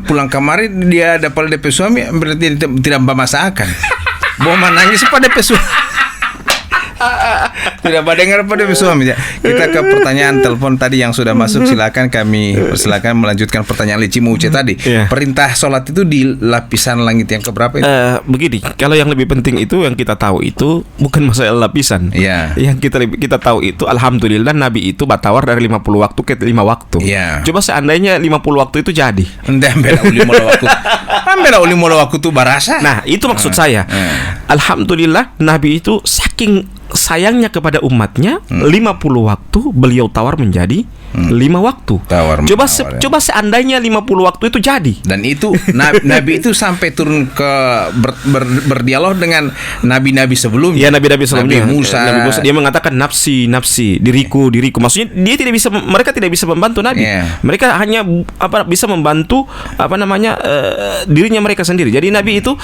Pulang kemarin dia dapat DP suami berarti tidak masakan. Mau menangis pada DP suami. Tidak dengar pada suami. Kita ke pertanyaan telepon tadi yang sudah masuk. Silakan melanjutkan pertanyaan Cimu Uce tadi. Perintah sholat itu di lapisan langit yang keberapa itu? Begini, kalau yang lebih penting itu yang kita tahu itu bukan masalah lapisan. Yang kita tahu itu alhamdulillah Nabi itu batawar dari 50 waktu ke 5 waktu. Coba seandainya 50 waktu itu jadi. Entah beda 50 waktu. Ambela uli mula waktu tu barasa. Nah, itu maksud saya. Alhamdulillah Nabi itu saking sayangnya kepada umatnya, 50 waktu beliau tawar menjadi 5 waktu. Coba seandainya 50 waktu itu jadi. Dan itu Nabi itu sampai turun ke berdialog dengan nabi-nabi sebelumnya. Ya, nabi-nabi sebelumnya. Nabi Musa dia mengatakan nafsi, diriku. Maksudnya mereka tidak bisa membantu Nabi. Mereka hanya bisa membantu dirinya mereka sendiri. Jadi Nabi itu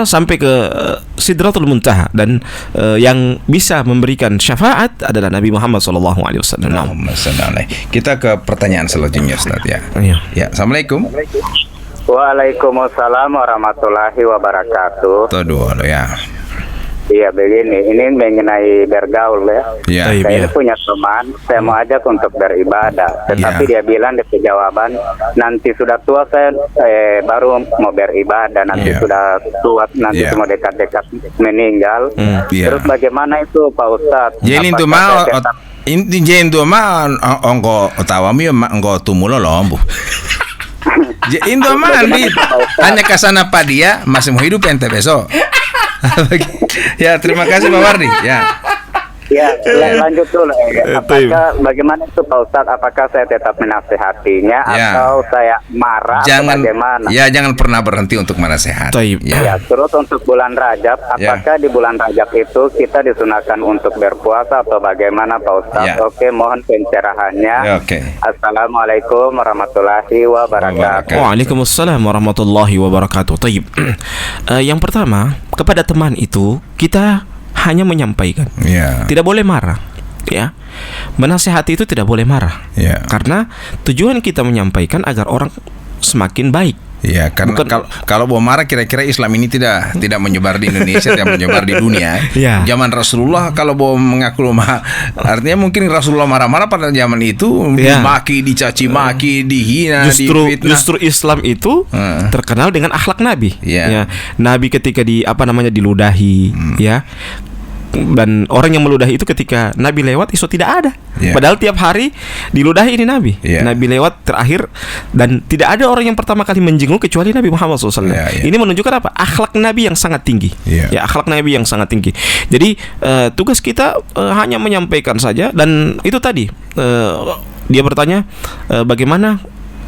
sampai ke Sidratul Muntaha, dan yang bisa memberikan syafaat adalah Nabi Muhammad SAW. Kita ke pertanyaan selanjutnya, Ustaz ya. Ya, Assalamualaikum. Waalaikumsalam warahmatullahi wabarakatuh. Iya, begini, ini mengenai bergaul ya. Saya punya teman, saya mau ajak untuk beribadah, tetapi dia bilang di jawaban, nanti sudah tua saya baru mau beribadah, nanti sudah tua, nanti mau dekat-dekat meninggal. Terus bagaimana itu Pak Ustadz? Jadi itu mau Inti ongko utawami ongko tumulo lombu. Indo mandi hanya kasana Pak dia masih mau hidup ente besok. Ya, terima kasih Pak Wardi. Ya, lanjut dulu. Apakah bagaimana itu Pak Ustadz? Apakah saya tetap menasehatinya atau saya marah? Bagaimana? Ya, jangan pernah berhenti untuk menasehati. Ya, terus untuk bulan Rajab, apakah di bulan Rajab itu kita disunahkan untuk berpuasa atau bagaimana Pak Ustadz? Oke, mohon pencerahannya. Assalamualaikum warahmatullahi wabarakatuh. Waalaikumsalam warahmatullahi wabarakatuh. Yang pertama, kepada teman itu kita hanya menyampaikan, tidak boleh marah, ya. Menasehati itu tidak boleh marah, karena tujuan kita menyampaikan agar orang semakin baik. Ya, karena kalau mau marah kira-kira Islam ini tidak menyebar di Indonesia, tidak menyebar di dunia. Zaman Rasulullah kalau mau mengaku artinya mungkin Rasulullah marah-marah pada zaman itu, dimaki, dicaci maki, dihina, justru Islam itu terkenal dengan akhlak Nabi. Nabi ketika diludahi, dan orang yang meludahi itu ketika Nabi lewat itu tidak ada. Padahal tiap hari diludahi ini Nabi. Nabi lewat terakhir dan tidak ada orang yang pertama kali menjenguk kecuali Nabi Muhammad SAW. Ini menunjukkan apa? Akhlak Nabi yang sangat tinggi. Akhlak Nabi yang sangat tinggi. Jadi tugas kita hanya menyampaikan saja. Dan itu tadi dia bertanya bagaimana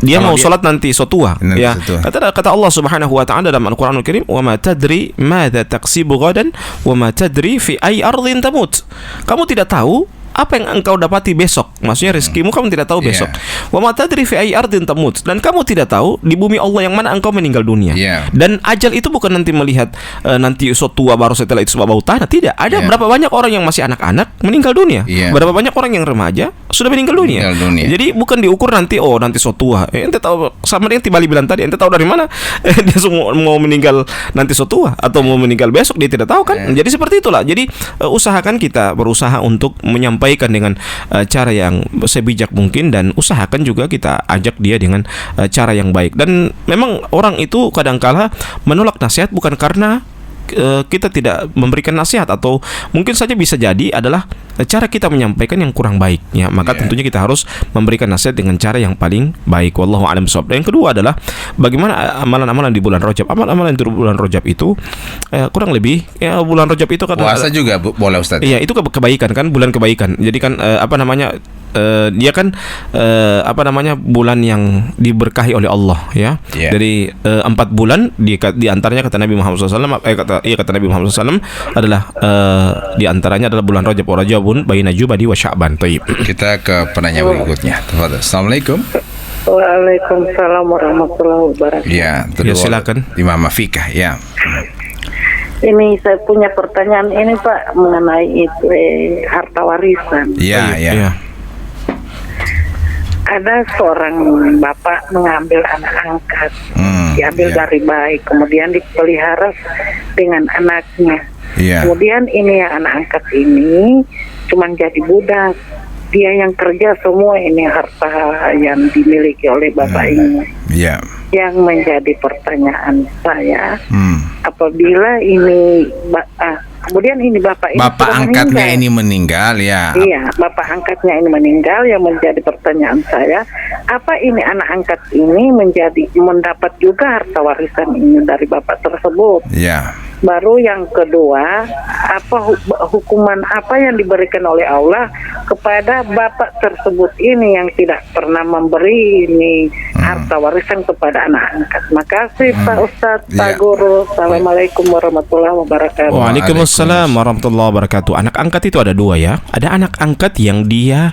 dia mau sholat nanti sotua, kata Allah Subhanahu wa taala dalam Al-Qur'anul Karim, wa ma tadri madza taksibu ghadan wa ma tadri fi ay ardhin tamut. Kamu tidak tahu apa yang engkau dapati besok. Maksudnya rezekimu kamu tidak tahu besok. Wa ma tadri fi ay ardhin tamut. Dan kamu tidak tahu di bumi Allah yang mana engkau meninggal dunia. Dan ajal itu bukan nanti melihat nanti tua baru setelah itu bau tanah. Tidak. Ada berapa banyak orang yang masih anak-anak meninggal dunia. Berapa banyak orang yang remaja sudah meninggal dunia. Jadi bukan diukur nanti nanti tua. Ente tahu sama dia Tibali bilang tadi, ente tahu dari mana dia mau meninggal nanti tua atau mau meninggal besok, dia tidak tahu kan. Jadi seperti itulah. Jadi usahakan kita berusaha untuk menyampaikan dengan cara yang sebijak mungkin, dan usahakan juga kita ajak dia dengan cara yang baik. Dan memang orang itu kadangkala menolak nasihat bukan karena kita tidak memberikan nasihat, atau mungkin saja bisa jadi adalah cara kita menyampaikan yang kurang baik, ya. Maka tentunya kita harus memberikan nasihat dengan cara yang paling baik. Wallahu a'lam bishawab. Yang kedua adalah bagaimana amalan-amalan di bulan Rajab. Amalan-amalan di bulan Rajab itu kurang lebih bulan Rajab itu kan puasa juga boleh Ustaz. Iya, itu kebaikan kan, bulan kebaikan. Jadi kan dia kan bulan yang diberkahi oleh Allah, ya. Dari 4 bulan di antaranya kata Nabi Muhammad SAW, kata Nabi Muhammad SAW adalah di antaranya adalah bulan Rajab. Rajabun baina Jumadi wa Sya'ban. Kita ke penanya berikutnya. Assalamualaikum. Waalaikumsalam warahmatullahi wabarakatuh. Ya, silakan. Imam Afikah, ya. Ini saya punya pertanyaan ini Pak mengenai itu harta warisan. Iya. Ada seorang bapak mengambil anak angkat, diambil dari bayi, kemudian dipelihara dengan anaknya. Kemudian ini anak angkat ini cuma jadi budak, dia yang kerja semua ini harta yang dimiliki oleh bapak ini. Yang menjadi pertanyaan saya, apabila ini kemudian ini bapak angkatnya ini meninggal ya. Iya, bapak angkatnya ini meninggal. Yang menjadi pertanyaan saya, apa ini anak angkat ini mendapat juga harta warisan ini dari bapak tersebut? Ya. Baru yang kedua, apa hukuman apa yang diberikan oleh Allah kepada bapak tersebut ini yang tidak pernah memberi ini harta warisan kepada anak angkat? Makasih Pak Ustadz, Pak Guru. Assalamualaikum warahmatullahi wabarakatuh. Waalaikumsalam warahmatullahi wabarakatuh. Anak angkat itu ada dua ya. Ada anak angkat yang dia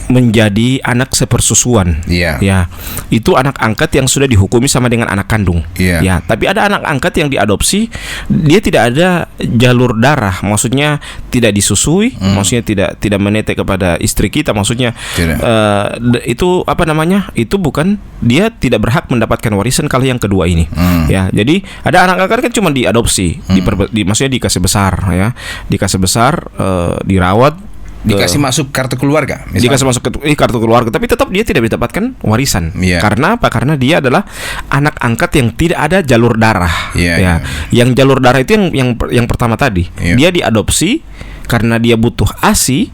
menjadi anak sepersusuan. Ya, itu anak angkat yang sudah dihukumi sama dengan anak kandung. Ya, tapi ada anak angkat yang diadopsi, dia tidak ada jalur darah, maksudnya tidak disusui, maksudnya tidak menetek kepada istri kita, maksudnya itu apa namanya? Itu bukan, dia tidak berhak mendapatkan warisan kalau yang kedua ini. Ya, jadi ada anak angkat kan cuma diadopsi, maksudnya dikasih besar, ya, dikasih besar, dirawat. Dikasih masuk kartu keluarga misalnya. Dikasih masuk kartu keluarga, tapi tetap dia tidak mendapatkan warisan. Karena apa? Karena dia adalah anak angkat yang tidak ada jalur darah. Yang jalur darah itu yang pertama tadi. Dia diadopsi karena dia butuh ASI.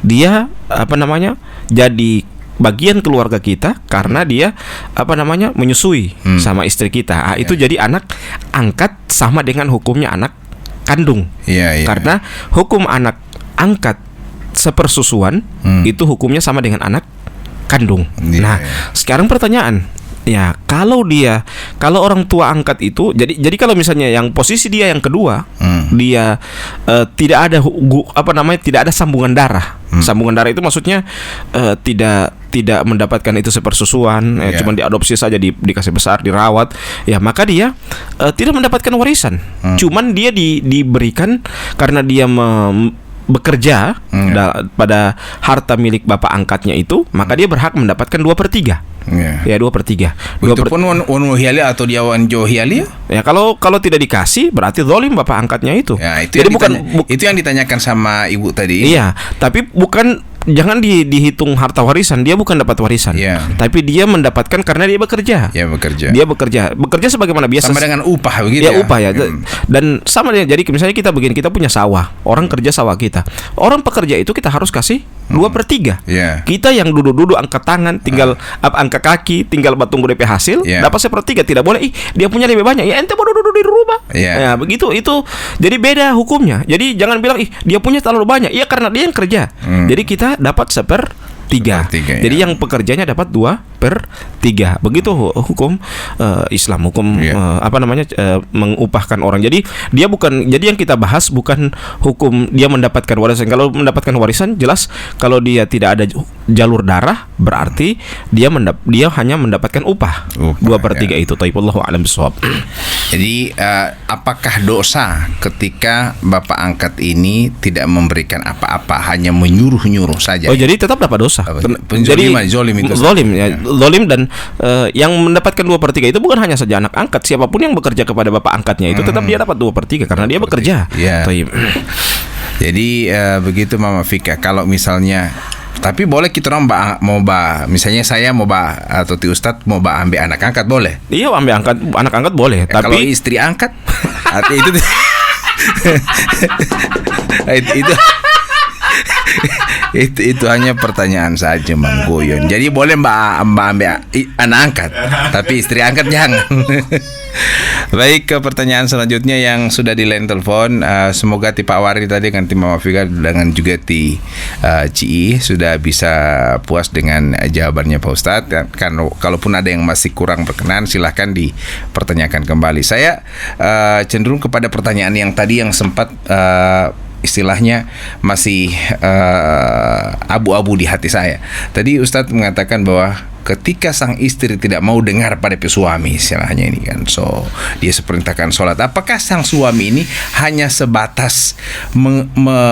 Dia apa namanya? Jadi bagian keluarga kita karena dia apa namanya? Menyusui sama istri kita. Itu jadi anak angkat sama dengan hukumnya anak kandung. Karena hukum anak angkat sepersusuan itu hukumnya sama dengan anak kandung. Nah, sekarang pertanyaan, ya, kalau orang tua angkat itu, jadi kalau misalnya yang posisi dia yang kedua, dia tidak ada tidak ada sambungan darah. Sambungan darah itu maksudnya tidak mendapatkan itu sepersusuan, cuma diadopsi saja, dikasih besar, dirawat, ya, maka dia tidak mendapatkan warisan. Cuman dia diberikan karena dia bekerja pada harta milik bapak angkatnya itu, maka dia berhak mendapatkan 2/3. Ya, 2/3. Itu pun wanu hiali atau dia wanjo hiali. Ya, kalau tidak dikasih berarti zalim bapak angkatnya itu. Ya, itu jadi itu yang ditanyakan sama ibu tadi. Iya, tapi jangan dihitung harta warisan, dia bukan dapat warisan. Tapi dia mendapatkan karena dia bekerja. Dia bekerja sebagaimana biasa. Sama dengan upah begitu. Ya, upah ya. Dan sama dengan, jadi misalnya kita kita punya sawah, orang kerja sawah kita. Orang pekerja itu kita harus kasih 2/3. Kita yang duduk-duduk angkat tangan, tinggal angkat kaki, tinggal tunggu DP hasil, dapat 1/3. Tidak boleh, dia punya lebih banyak. Ya, ente mau duduk di rumah. Ya, begitu itu. Jadi beda hukumnya. Jadi jangan bilang dia punya terlalu banyak. Iya, karena dia yang kerja. Jadi kita dapat 1/3. Jadi yang pekerjanya dapat 2/3. Begitu hukum Islam, hukum mengupahkan orang. Jadi yang kita bahas bukan hukum dia mendapatkan warisan. Kalau mendapatkan warisan jelas, kalau dia tidak ada jalur darah berarti dia hanya mendapatkan upah 2/3 itu. Wallahu a'lam bishawab. Jadi apakah dosa ketika bapak angkat ini tidak memberikan apa-apa, hanya menyuruh-nyuruh saja? Oh, jadi tetap dapat dosa. Jadi zolim itu. Zolim dan yang mendapatkan 2/3 itu bukan hanya saja anak angkat, siapapun yang bekerja kepada bapak angkatnya itu tetap dia dapat 2/3 karena dia bekerja. Jadi begitu Mama Fika. Kalau misalnya, tapi boleh kita orang misalnya saya mau atau Ti Ustadz mau ambil anak angkat boleh? Iya, ambil anak angkat boleh. Tapi kalau istri angkat itu hanya pertanyaan saja, Mang Goyon. Jadi boleh mbak ambil anak angkat, tapi istri angkat jangan. Baik, ke pertanyaan selanjutnya yang sudah di line telepon. Semoga Ti Pak Wari tadi dengan Ti Mama Fika dengan juga Ti Ci sudah bisa puas dengan jawabannya Pak Ustadz. Kan kalaupun ada yang masih kurang berkenan, silahkan dipertanyakan kembali. Saya cenderung kepada pertanyaan yang tadi yang sempat istilahnya masih abu-abu di hati saya. Tadi Ustadz mengatakan bahwa ketika sang istri tidak mau dengar pada suami, istilahnya ini kan, so dia seperintahkan sholat, apakah sang suami ini hanya sebatas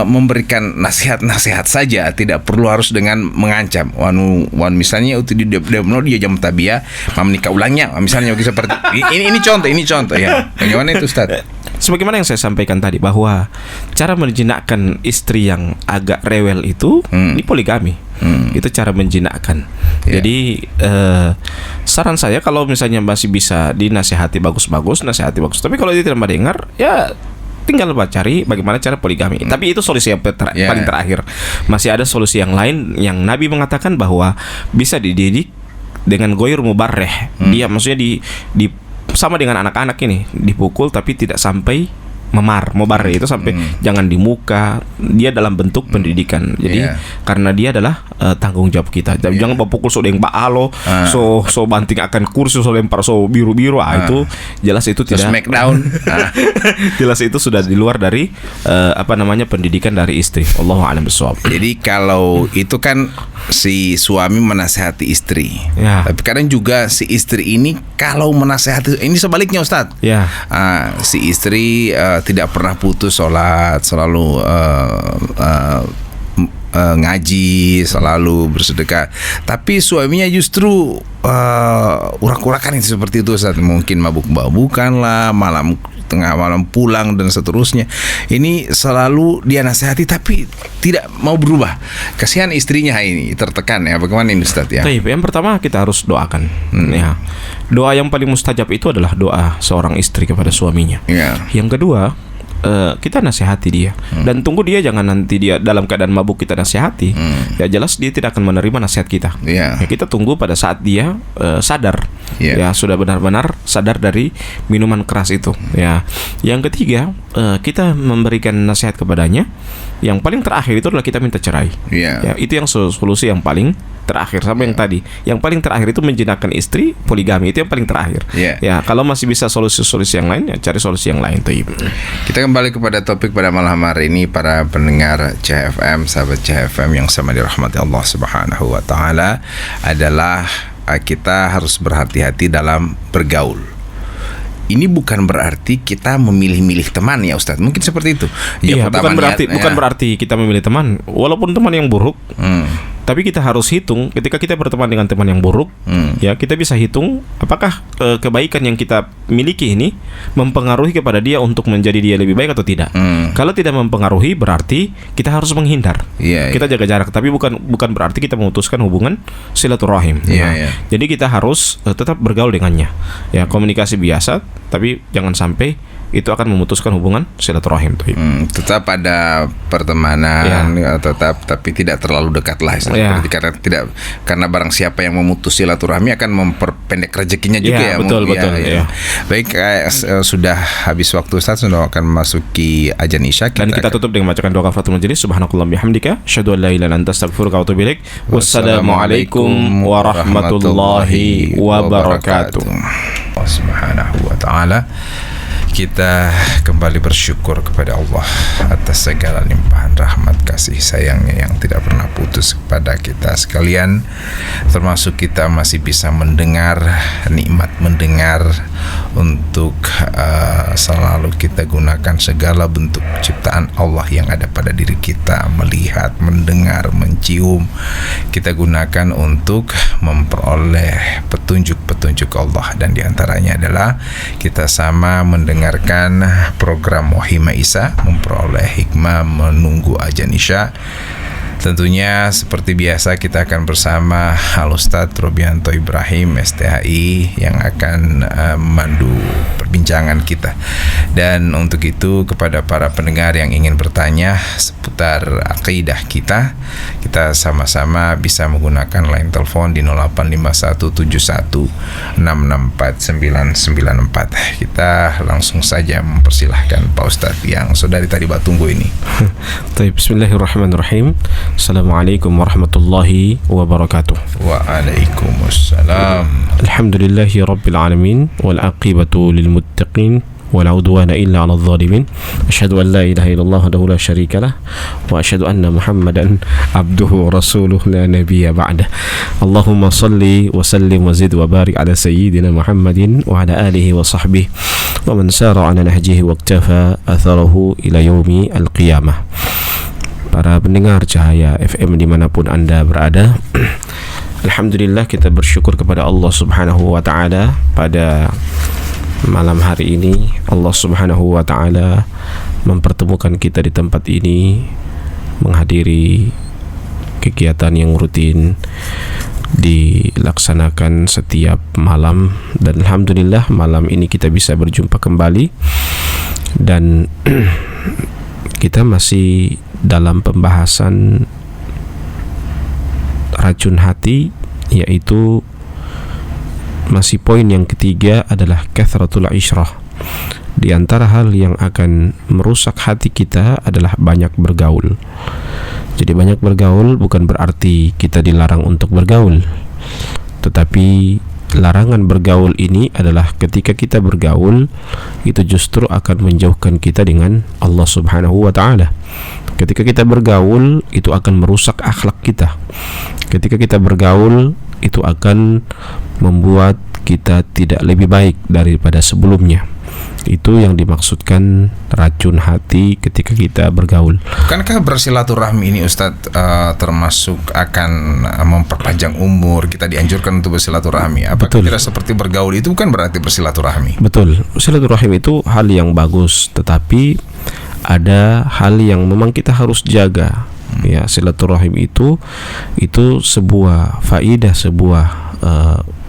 memberikan nasihat-nasihat saja, tidak perlu harus dengan mengancam? Wan misalnya itu dia jam tabia, menikah ulangnya, misalnya seperti ini contoh ya. Bagaimana itu Ustaz? Sebagaimana yang saya sampaikan tadi, bahwa cara menjinakkan istri yang agak rewel itu di poligami. Itu cara menjinakkan. Jadi saran saya, kalau misalnya masih bisa dinasihati bagus-bagus, nasihati bagus. Tapi kalau dia tidak mendengar, ya tinggal cari bagaimana cara poligami. Tapi itu solusi yang paling terakhir. Masih ada solusi yang lain yang Nabi mengatakan bahwa bisa dididik dengan goyur mubarreh. Dia maksudnya di sama dengan anak-anak ini, dipukul tapi tidak sampai mubarreh itu sampai jangan di muka, dia dalam bentuk pendidikan. Jadi karena dia adalah tanggung jawab kita. Jangan pukul so deng baalo, so banting akan kursi, so lempar so biru-biru. Itu jelas itu tidak smackdown. Jelas itu sudah di luar dari pendidikan dari istri. Allahu a'lam bishawab. Jadi kalau itu kan si suami menasehati istri. Tapi kadang juga si istri ini kalau menasehati, ini sebaliknya Ustadz. Si istri tidak pernah putus sholat, selalu ngaji, selalu bersedekah. Tapi suaminya justru urak-urakan itu seperti itu Ustaz. Mungkin mabuk-mabukan lah, tengah malam pulang dan seterusnya. Ini selalu dia nasihati tapi tidak mau berubah. Kasihan istrinya ini tertekan ya. Bagaimana ini Ustaz ya? Yang pertama kita harus doakan. Doa yang paling mustajab itu adalah doa seorang istri kepada suaminya. Yang kedua, kita nasihati dia dan tunggu dia, jangan nanti dia dalam keadaan mabuk kita nasihati. Ya jelas dia tidak akan menerima nasihat kita. Ya, kita tunggu pada saat dia sadar. Ya sudah benar-benar sadar dari minuman keras itu. Ya. Yang ketiga, kita memberikan nasihat kepadanya. Yang paling terakhir itu adalah kita minta cerai. Ya, itu yang solusi yang paling terakhir. Sama yang tadi, yang paling terakhir itu menjinakkan istri, poligami, itu yang paling terakhir. Ya, kalau masih bisa solusi-solusi yang lain, ya cari solusi yang lain. Kita kembali kepada topik pada malam hari ini, para pendengar CFM, sahabat CFM yang sama dirahmati Allah Subhanahu wa taala, adalah kita harus berhati-hati dalam bergaul. Ini bukan berarti kita memilih-milih teman ya Ustadz. Mungkin seperti itu. Bukan berarti kita memilih teman, walaupun teman yang buruk. Tapi kita harus hitung ketika kita berteman dengan teman yang buruk. Ya, kita bisa hitung apakah kebaikan yang kita miliki ini mempengaruhi kepada dia untuk menjadi dia lebih baik atau tidak. Kalau tidak mempengaruhi, berarti kita harus menghindar. Kita jaga jarak. Tapi bukan berarti kita memutuskan hubungan silaturahim. Jadi kita harus tetap bergaul dengannya. Ya, komunikasi biasa, tapi jangan sampai itu akan memutuskan hubungan silaturahim. Tetap ada pertemanan, tetap, tapi tidak terlalu dekat lah. Karena barang siapa yang memutus silaturahmi akan memperpendek rezekinya juga. Betul. Baik, sudah habis waktu Ustaz, sudah akan memasuki azan Isya. Dan kita tutup dengan membacakan doa kafaratul majelis. Subhanakallah bihamdika, asyhadu an la ilaha illa anta, astaghfiruka wa atubu ilaik. Wassalamualaikum warahmatullahi wabarakatuh. Subhanahu wa ta'ala. Kita kembali bersyukur kepada Allah atas segala limpahan rahmat kasih sayangnya yang tidak pernah putus kepada kita sekalian, termasuk kita masih bisa mendengar, nikmat mendengar, untuk selalu kita gunakan segala bentuk ciptaan Allah yang ada pada diri kita, melihat, mendengar, mencium, kita gunakan untuk memperoleh petunjuk-petunjuk Allah. Dan diantaranya adalah kita sama mendengarkan program Wahima Isa, memperoleh hikmah menunggu azan Isya. Tentunya seperti biasa kita akan bersama Al-Ustadz Robianto Ibrahim STHI yang akan memandu perbincangan kita. Dan untuk itu, kepada para pendengar yang ingin bertanya seputar akidah kita sama-sama bisa menggunakan line telepon di 085171664994. Kita langsung saja mempersilahkan Pak Ustadz yang saudari tadi tunggu ini. Bismillahirrahmanirrahim. Assalamualaikum warahmatullahi wabarakatuh. Waalaikumsalam. Alhamdulillahi rabbil alamin, wal aqibatu lil muttaqin, wala udwana illa 'alal zalimin. Asyhadu an la ilaha illallah wahdahu la syarika lah, wa asyhadu anna Muhammadan abduhu wa rasuluh la nabiyya ba'dah. Allahumma shalli wa sallim wa zid wa barik ala sayyidina Muhammadin wa ala alihi wa sahbihi wa man sara 'ala nahjihi wa iktafa atharahu ila yaumi al-qiyamah. Para pendengar Cahaya FM dimanapun Anda berada, alhamdulillah kita bersyukur kepada Allah Subhanahu wa ta'ala. Pada malam hari ini Allah Subhanahu wa ta'ala mempertemukan kita di tempat ini, menghadiri kegiatan yang rutin dilaksanakan setiap malam. Dan alhamdulillah malam ini kita bisa berjumpa kembali Dan kita masih dalam pembahasan racun hati, yaitu masih poin yang ketiga adalah kathratul isyrah. Di antara hal yang akan merusak hati kita adalah banyak bergaul. Jadi banyak bergaul bukan berarti kita dilarang untuk bergaul, tetapi larangan bergaul ini adalah ketika kita bergaul itu justru akan menjauhkan kita dengan Allah Subhanahu wa taala. Ketika kita bergaul itu akan merusak akhlak kita. Ketika kita bergaul itu akan membuat kita tidak lebih baik daripada sebelumnya. Itu yang dimaksudkan racun hati ketika kita bergaul. Bukankah bersilaturahmi ini Ustadz termasuk akan memperpanjang umur? Kita dianjurkan untuk bersilaturahmi. Apakah kira seperti bergaul itu bukan berarti bersilaturahmi? Betul, silaturahmi itu hal yang bagus, tetapi ada hal yang memang kita harus jaga. Ya, silaturahim itu sebuah faidah, sebuah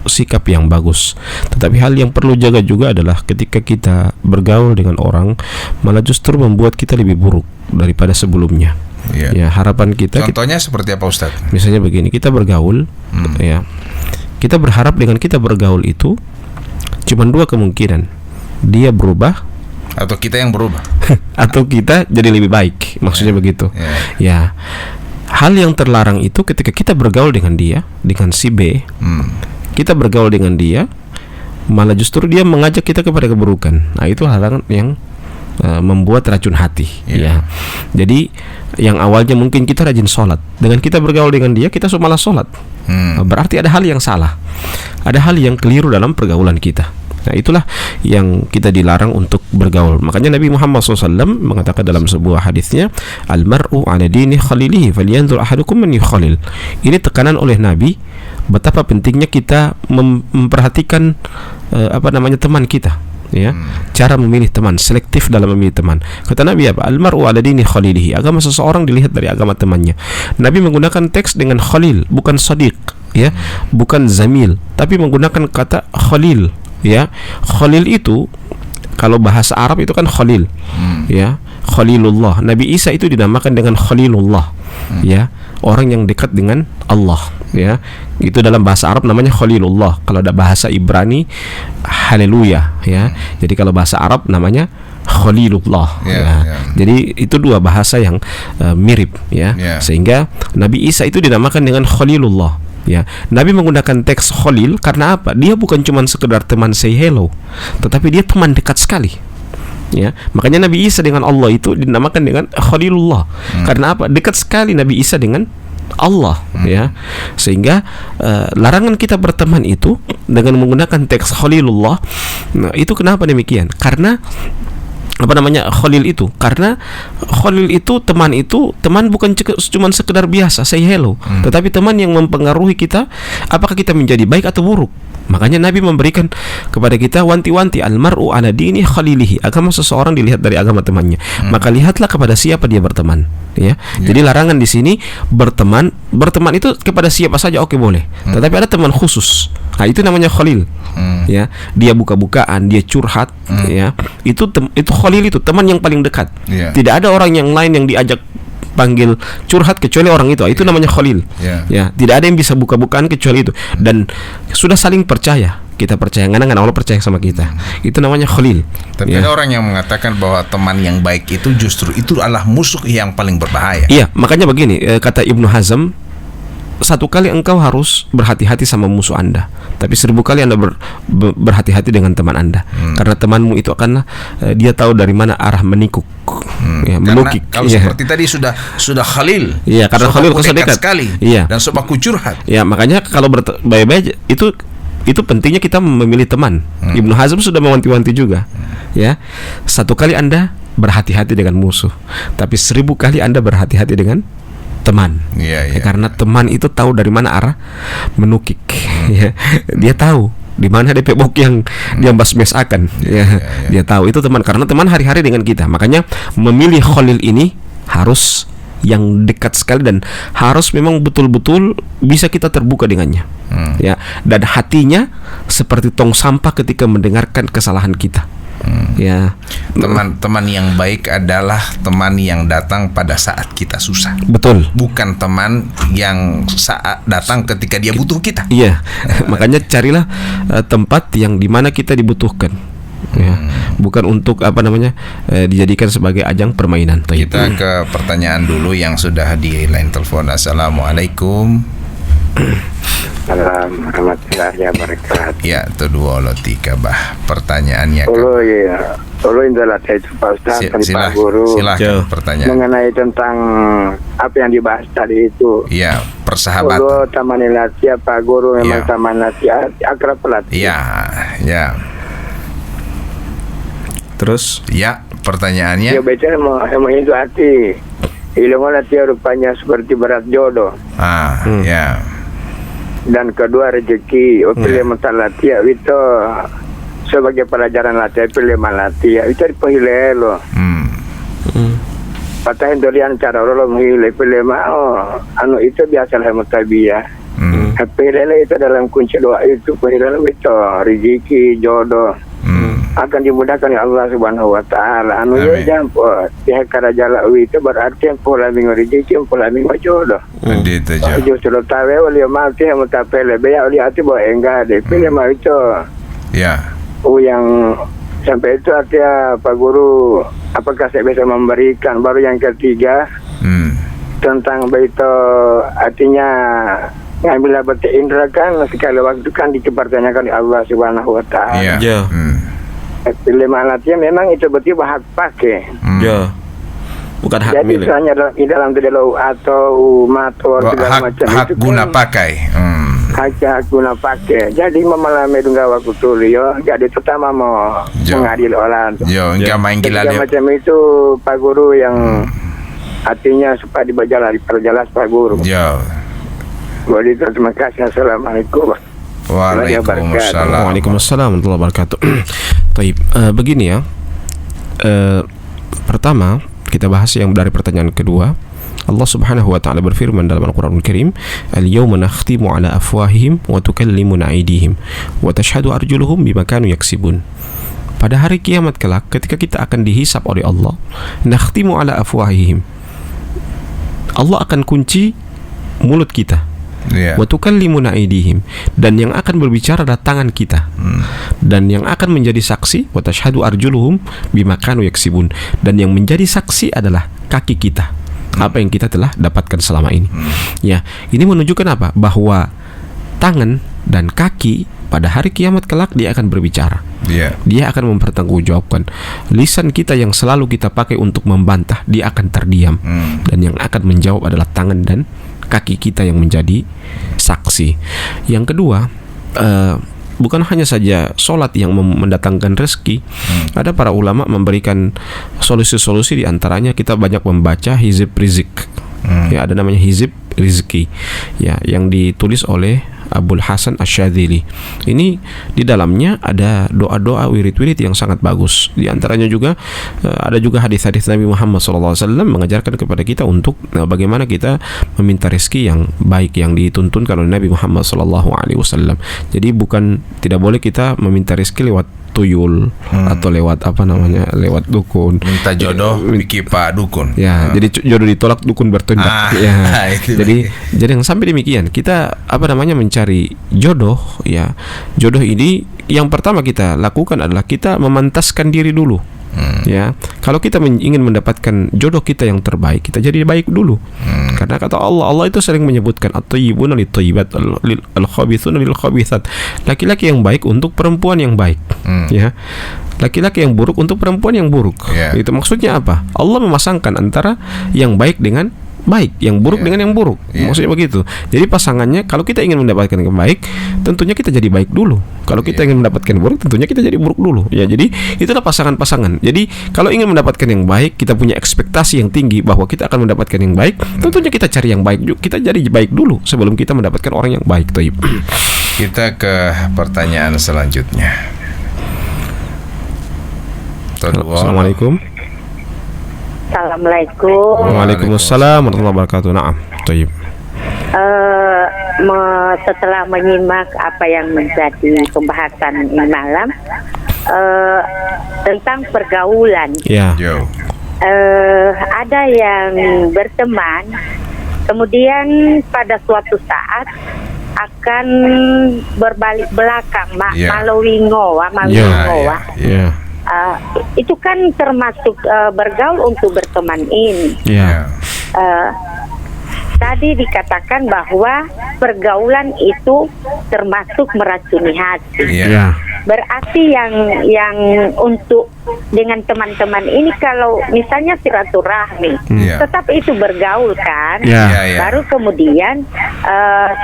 sikap yang bagus. Tetapi hal yang perlu jaga juga adalah ketika kita bergaul dengan orang malah justru membuat kita lebih buruk daripada sebelumnya. Ya, harapan kita. Contohnya seperti apa Ustaz? Misalnya begini, kita bergaul, ya, kita berharap dengan kita bergaul itu cuma dua kemungkinan: dia berubah, atau kita yang berubah, atau kita jadi lebih baik. Maksudnya begitu. Ya, hal yang terlarang itu ketika kita bergaul dengan dia, dengan si B, kita bergaul dengan dia, malah justru dia mengajak kita kepada keburukan. Nah, itu halangan yang membuat racun hati. Ya. Jadi yang awalnya mungkin kita rajin sholat, dengan kita bergaul dengan dia, kita malah sholat. Berarti ada hal yang salah, ada hal yang keliru dalam pergaulan kita. Nah, itulah yang kita dilarang untuk bergaul. Makanya Nabi Muhammad SAW mengatakan dalam sebuah hadisnya, Al-mar'u ala dini khalilihi falyanzur ahadukum man yukhalil. Ini tekanan oleh Nabi betapa pentingnya kita memperhatikan teman kita, ya. Cara memilih teman, selektif dalam memilih teman. Kata Nabi apa? Al-mar'u ala dini khalilihi. Agama seseorang dilihat dari agama temannya. Nabi menggunakan teks dengan khalil, bukan sadiq, ya, bukan zamil, tapi menggunakan kata khalil. Ya, Khalil itu kalau bahasa Arab itu kan Khalil, ya, Khalilullah. Nabi Isa itu dinamakan dengan Khalilullah, ya, orang yang dekat dengan Allah, ya. Itu dalam bahasa Arab namanya Khalilullah. Kalau ada bahasa Ibrani, Haleluya, ya. Jadi kalau bahasa Arab namanya Khalilullah. Jadi itu dua bahasa yang mirip, ya. Sehingga Nabi Isa itu dinamakan dengan Khalilullah. Ya, Nabi menggunakan teks Khalil karena apa? Dia bukan cuma sekedar teman say hello, tetapi dia teman dekat sekali. Ya, makanya Nabi Isa dengan Allah itu dinamakan dengan Khalilullah. Karena apa? Dekat sekali Nabi Isa dengan Allah, ya. Sehingga larangan kita berteman itu dengan menggunakan teks Khalilullah. Nah, itu kenapa demikian? Karena Khalil itu, karena Khalil itu teman bukan cuma sekedar biasa say hello, tetapi teman yang mempengaruhi kita apakah kita menjadi baik atau buruk. Makanya Nabi memberikan kepada kita wanti-wanti, al-mar'u ala dini khalilihi. Agama seseorang dilihat dari agama temannya. Maka lihatlah kepada siapa dia berteman, ya. Jadi larangan di sini berteman itu kepada siapa saja oke boleh. Tetapi ada teman khusus. Nah, itu namanya khalil. Ya, dia buka-bukaan, dia curhat, ya. Itu khalil, itu teman yang paling dekat. Tidak ada orang yang lain yang diajak panggil curhat kecuali orang itu. Itu namanya khalil. Ya, tidak ada yang bisa buka-bukaan kecuali itu. Dan sudah saling percaya. Kita percaya, nganangan Allah percaya sama kita. Itu namanya khalil. Tapi ada orang yang mengatakan bahwa teman yang baik itu justru itu adalah musuh yang paling berbahaya. Iya, makanya begini, kata Ibnu Hazm, 1 kali engkau harus berhati-hati sama musuh Anda, tapi 1000 kali Anda berhati-hati dengan teman Anda. Karena temanmu itu akan dia tahu dari mana arah menikuk, ya, menukik. Kalau seperti tadi sudah khalil. Iya, karena khalil dekat sekali. Iya. Dan sobaku curhat. Ya, makanya kalau baik-baik itu pentingnya kita memilih teman. Ibnu Hazm sudah mewanti-wanti juga. Ya, 1 kali Anda berhati-hati dengan musuh, tapi 1000 kali Anda berhati-hati dengan teman. Karena teman itu tahu dari mana arah menukik. Ya, dia tahu di mana DP bok yang dia basmes akan. Dia tahu itu teman, karena teman hari-hari dengan kita. Makanya memilih khalil ini harus yang dekat sekali dan harus memang betul-betul bisa kita terbuka dengannya. Ya, dan hatinya seperti tong sampah ketika mendengarkan kesalahan kita. Ya, teman-teman yang baik adalah teman yang datang pada saat kita susah. betul. Bukan teman yang saat datang ketika dia butuh kita. Iya, makanya carilah tempat yang dimana kita dibutuhkan. Ya, bukan untuk dijadikan sebagai ajang permainan. Kita ke pertanyaan dulu yang sudah di line telepon. Assalamualaikum. Assalamualaikum warahmatullahi wabarakatuh. Ya, itu dua lo tiga bah. Pertanyaannya Tolong indalah itu Pak Ustaz dan Pak Guru. Silakan pertanyaan mengenai tentang apa yang dibahas tadi itu. Ya, persahabatan. Guru taman latia, Pak Guru memang taman latia, akrab pelatih. Ya. Terus? Ya, pertanyaannya. Ya baca emang itu hati. Ilmu latia rupanya seperti berat jodoh. Ya. Dan kedua rezeki. Pilih mental latia itu sebagai pelajaran latia, pilih latia itu dipahilai lo. Patahin dolian cara lo menghilai pilih anu itu biasalah mutabiah. Pilih itu dalam kunci doa itu pilih itu rezeki jodoh. Akan dimudahkan oleh Allah Subhanahu wa taala. Anu ya jampo pihak karajala itu berarti yang pola minggu rezeki, pola minggu jodoh. Itu jodoh. Justru tawe oleh mati yang mutapele beya oleh hati bawa enggak deh. Pilih mah itu. Ya. Yang sampai itu artinya Pak Guru, apakah saya bisa memberikan baru yang ketiga tentang itu artinya ngambil abad indra kan sekali waktu kan dipertanyakan oleh Allah Subhanahu wa taala. Ya. Pilih malatnya memang itu berarti hak pakai. Ya. Bukan hak milik. Jadi misalnya dalam tidak atau mator segala macam hak itu guna pakai. Hak guna pakai. Jadi memalami dungga waktu tulio. Jadi terutama mau mengadil orang. Enggak main gila dia. Macam itu Pak Guru yang artinya supaya diperjelas Pak Guru. Boleh terima kasih. Assalamualaikum. Waalaikumsalam. Waalaikumsalam warahmatullahi wabarakatuh. Taib, begini ya. Pertama, kita bahas yang dari pertanyaan kedua. Allah Subhanahu wa taala berfirman dalam Al-Qur'anul Karim, "Al-yawma nakhtimu 'ala afwahihim wa tukallimuna aydihim wa tashhadu arjuluhum bima kanu yaksibun." Pada hari kiamat kelak ketika kita akan dihisab oleh Allah, nakhtimu 'ala afwahihim. Allah akan kunci mulut kita. Wa tukallimuna aydihim, dan yang akan berbicara adalah tangan kita. Dan yang akan menjadi saksi wa tashhadu arjuluhum bima kanu yaksibun, dan yang menjadi saksi adalah kaki kita, apa yang kita telah dapatkan selama ini. Ya, ini menunjukkan apa? Bahwa tangan dan kaki pada hari kiamat kelak dia akan berbicara. Dia akan mempertanggungjawabkan. Lisan kita yang selalu kita pakai untuk membantah, dia akan terdiam. Dan yang akan menjawab adalah tangan dan kaki kita yang menjadi saksi. Yang kedua, bukan hanya saja sholat yang mendatangkan rezeki. Ada para ulama memberikan solusi-solusi, di antaranya kita banyak membaca hizib rizik. Ya, ada namanya hizib rizki, ya, yang ditulis oleh Abul Hasan Asy-Syadzili. Ini di dalamnya ada doa-doa wirid-wirid yang sangat bagus. Di antaranya juga ada juga hadis-hadis Nabi Muhammad SAW mengajarkan kepada kita untuk bagaimana kita meminta rezeki yang baik yang dituntunkan oleh Nabi Muhammad SAW. Jadi tidak boleh kita meminta rezeki lewat tuyul atau lewat lewat dukun. Minta jodoh bikin Pak dukun. Ya, jadi jodoh ditolak dukun bertindak. Jadi yang sampai demikian kita mencari jodoh, ya. Jodoh ini yang pertama kita lakukan adalah kita memantaskan diri dulu. Ya, kalau kita ingin mendapatkan jodoh kita yang terbaik, kita jadi baik dulu. Karena kata Allah itu sering menyebutkan at-thayyibuna lit-thayyibat, al-khabithuna lil-khabithat. Laki-laki yang baik untuk perempuan yang baik. Ya. Laki-laki yang buruk untuk perempuan yang buruk. Itu maksudnya apa? Allah memasangkan antara yang baik dengan baik, yang buruk dengan yang buruk. Maksudnya begitu. Jadi pasangannya, kalau kita ingin mendapatkan yang baik, tentunya kita jadi baik dulu. Kalau kita ingin mendapatkan buruk, tentunya kita jadi buruk dulu. Ya, jadi itulah pasangan-pasangan. Jadi kalau ingin mendapatkan yang baik, kita punya ekspektasi yang tinggi bahwa kita akan mendapatkan yang baik, tentunya kita cari yang baik. Kita jadi baik dulu sebelum kita mendapatkan orang yang baik. Taib. Kita ke pertanyaan selanjutnya. Assalamualaikum. Assalamualaikum. Waalaikumsalam warahmatullahi wabarakatuh. Naam. Taib. Setelah menyimak apa yang menjadi pembahasan ini malam, tentang pergaulan. Ya. Ada yang berteman, kemudian pada suatu saat akan berbalik belakang, malowingo. Itu kan termasuk bergaul untuk berteman ini. Tadi dikatakan bahwa pergaulan itu termasuk meracuni hati. Berarti yang untuk dengan teman-teman ini kalau misalnya silaturahmi, tetap itu bergaul kan. Baru kemudian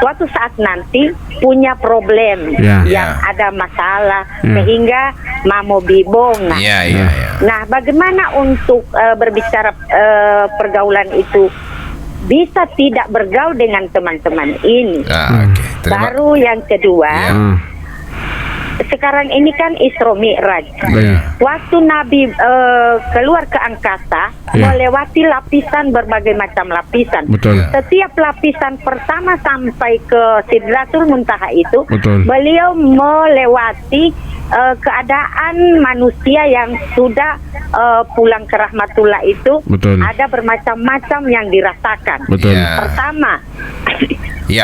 suatu saat nanti punya problem yang ada masalah sehingga mau bibong. Nah, bagaimana untuk berbicara pergaulan itu bisa tidak bergaul dengan teman-teman ini? Baru yang kedua, sekarang ini kan Isra Mi'raj. Waktu Nabi keluar ke angkasa, melewati lapisan, berbagai macam lapisan. Setiap lapisan pertama sampai ke Sidratul Muntaha itu, beliau melewati keadaan manusia yang sudah pulang ke rahmatullah itu. Ada bermacam-macam yang dirasakan. Pertama,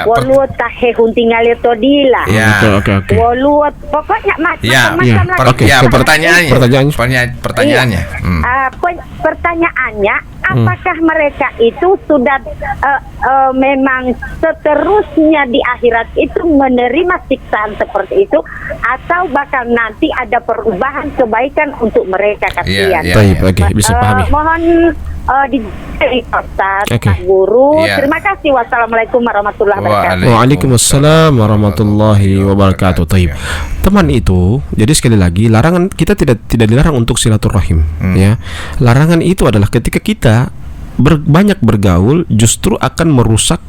walut tahe huntingal todila. Walut pokoknya macam-macam lagi. Pertanyaannya. Pertanyaannya, apakah mereka itu sudah memang seterusnya di akhirat itu menerima siksaan seperti itu, atau bakal nanti ada perubahan kebaikan untuk mereka? Kasihan. Bisa pahami. Mohon Ustaz, Guru. Terima kasih. Wassalamualaikum warahmatullahi wabarakatuh. Waalaikumsalam warahmatullahi wabarakatuh. Teman itu, jadi sekali lagi, larangan kita tidak dilarang untuk silaturahim. Ya, larangan itu adalah ketika kita banyak bergaul justru akan merusak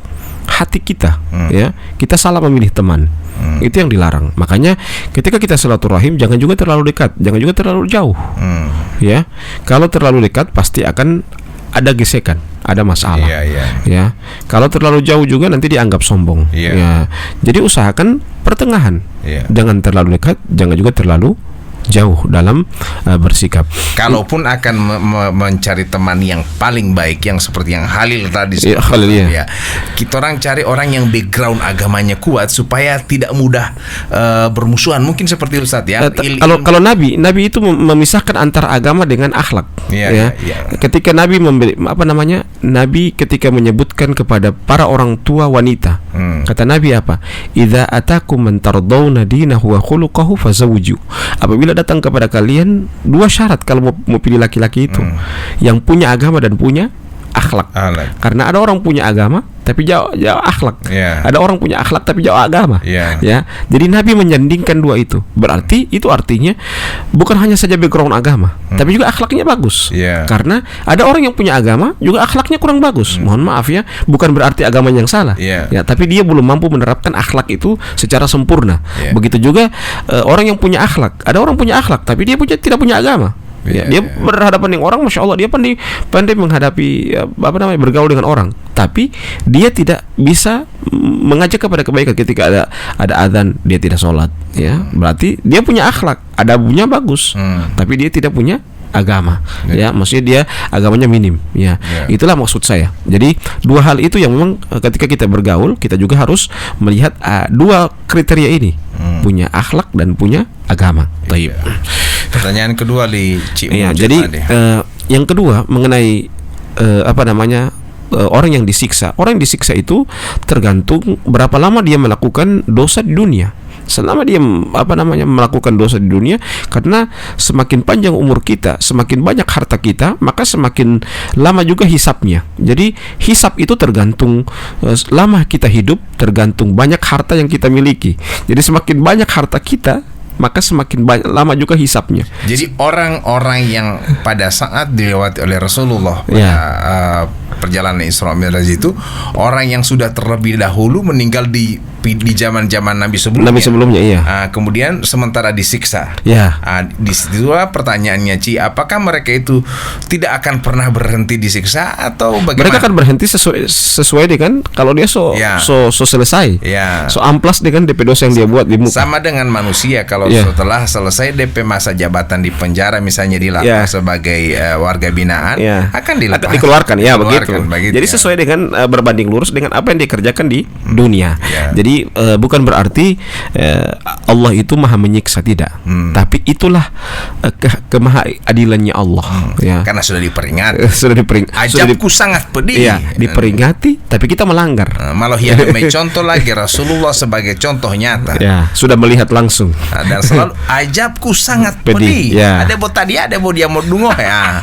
hati kita. Ya, kita salah memilih teman. Itu yang dilarang. Makanya ketika kita silaturahim, jangan juga terlalu dekat, jangan juga terlalu jauh. Ya, kalau terlalu dekat pasti akan ada gesekan, ada masalah. Ya, kalau terlalu jauh juga nanti dianggap sombong. Ya, jadi usahakan pertengahan. Jangan terlalu dekat, jangan juga terlalu jauh dalam bersikap. Kalaupun akan mencari teman yang paling baik, yang seperti yang Halil tadi kita orang cari orang yang background agamanya kuat supaya tidak mudah bermusuhan. Mungkin seperti Ustaz ya. Kalau Nabi itu memisahkan antara agama dengan akhlak. Ketika Nabi Nabi ketika menyebutkan kepada para orang tua wanita, kata Nabi apa? Idza atakum man tardawna dinahu wa khuluquhu fazawwiju. Apabila datang kepada kalian dua syarat kalau mau pilih laki-laki itu, yang punya agama dan punya akhlak. Karena ada orang punya agama tapi jauh akhlak. Ada orang punya akhlak tapi jauh agama. Ya, jadi Nabi menyandingkan dua itu. Berarti itu artinya bukan hanya saja background agama, tapi juga akhlaknya bagus. Karena ada orang yang punya agama juga akhlaknya kurang bagus. Mohon maaf ya, bukan berarti agamanya yang salah. Ya, tapi dia belum mampu menerapkan akhlak itu secara sempurna. Begitu juga orang yang punya akhlak. Ada orang punya akhlak tapi dia tidak punya agama. Dia berhadapan dengan orang, masya Allah, dia pandai menghadapi bergaul dengan orang, tapi dia tidak bisa mengajak kepada kebaikan. Ketika ada azan dia tidak sholat, ya berarti dia punya akhlak, adabnya bagus, tapi dia tidak punya agama. Ya, maksudnya dia agamanya minim. Itulah maksud saya. Jadi dua hal itu yang memang ketika kita bergaul kita juga harus melihat dua kriteria ini, punya akhlak dan punya agama. Pertanyaan kedua jadi yang kedua mengenai orang yang disiksa. Orang yang disiksa itu tergantung berapa lama dia melakukan dosa di dunia. Selama dia melakukan dosa di dunia, karena semakin panjang umur kita, semakin banyak harta kita, maka semakin lama juga hisapnya. Jadi hisap itu tergantung lama kita hidup, tergantung banyak harta yang kita miliki. Jadi semakin banyak harta kita, maka semakin lama juga hisapnya. Jadi orang-orang yang pada saat dilewati oleh Rasulullah pada perjalanan Isra Mi'raj itu, orang yang sudah terlebih dahulu meninggal di zaman-zaman Nabi sebelumnya. Kemudian sementara disiksa. Di situ pertanyaannya, apakah mereka itu tidak akan pernah berhenti disiksa atau bagaimana? Mereka akan berhenti sesuai dengan kalau dia selesai. So amplas dengan DP dosa yang dia buat di muka. Sama dengan manusia, kalau kalau setelah selesai DP masa jabatan di penjara misalnya dilapas sebagai warga binaan akan dikeluarkan begitu. Jadi sesuai dengan berbanding lurus dengan apa yang dikerjakan di dunia. Jadi bukan berarti Allah itu maha menyiksa, tidak. Tapi itulah kemahaadilannya Allah. Karena sudah diperingati. Ajabku sangat pedih. Diperingati, tapi kita melanggar. Malah yang contoh lagi Rasulullah sebagai contoh nyata. Sudah melihat langsung. Dan selalu ajabku sangat pedih. Ada buat tadi, ada buat dia mau dungo ya.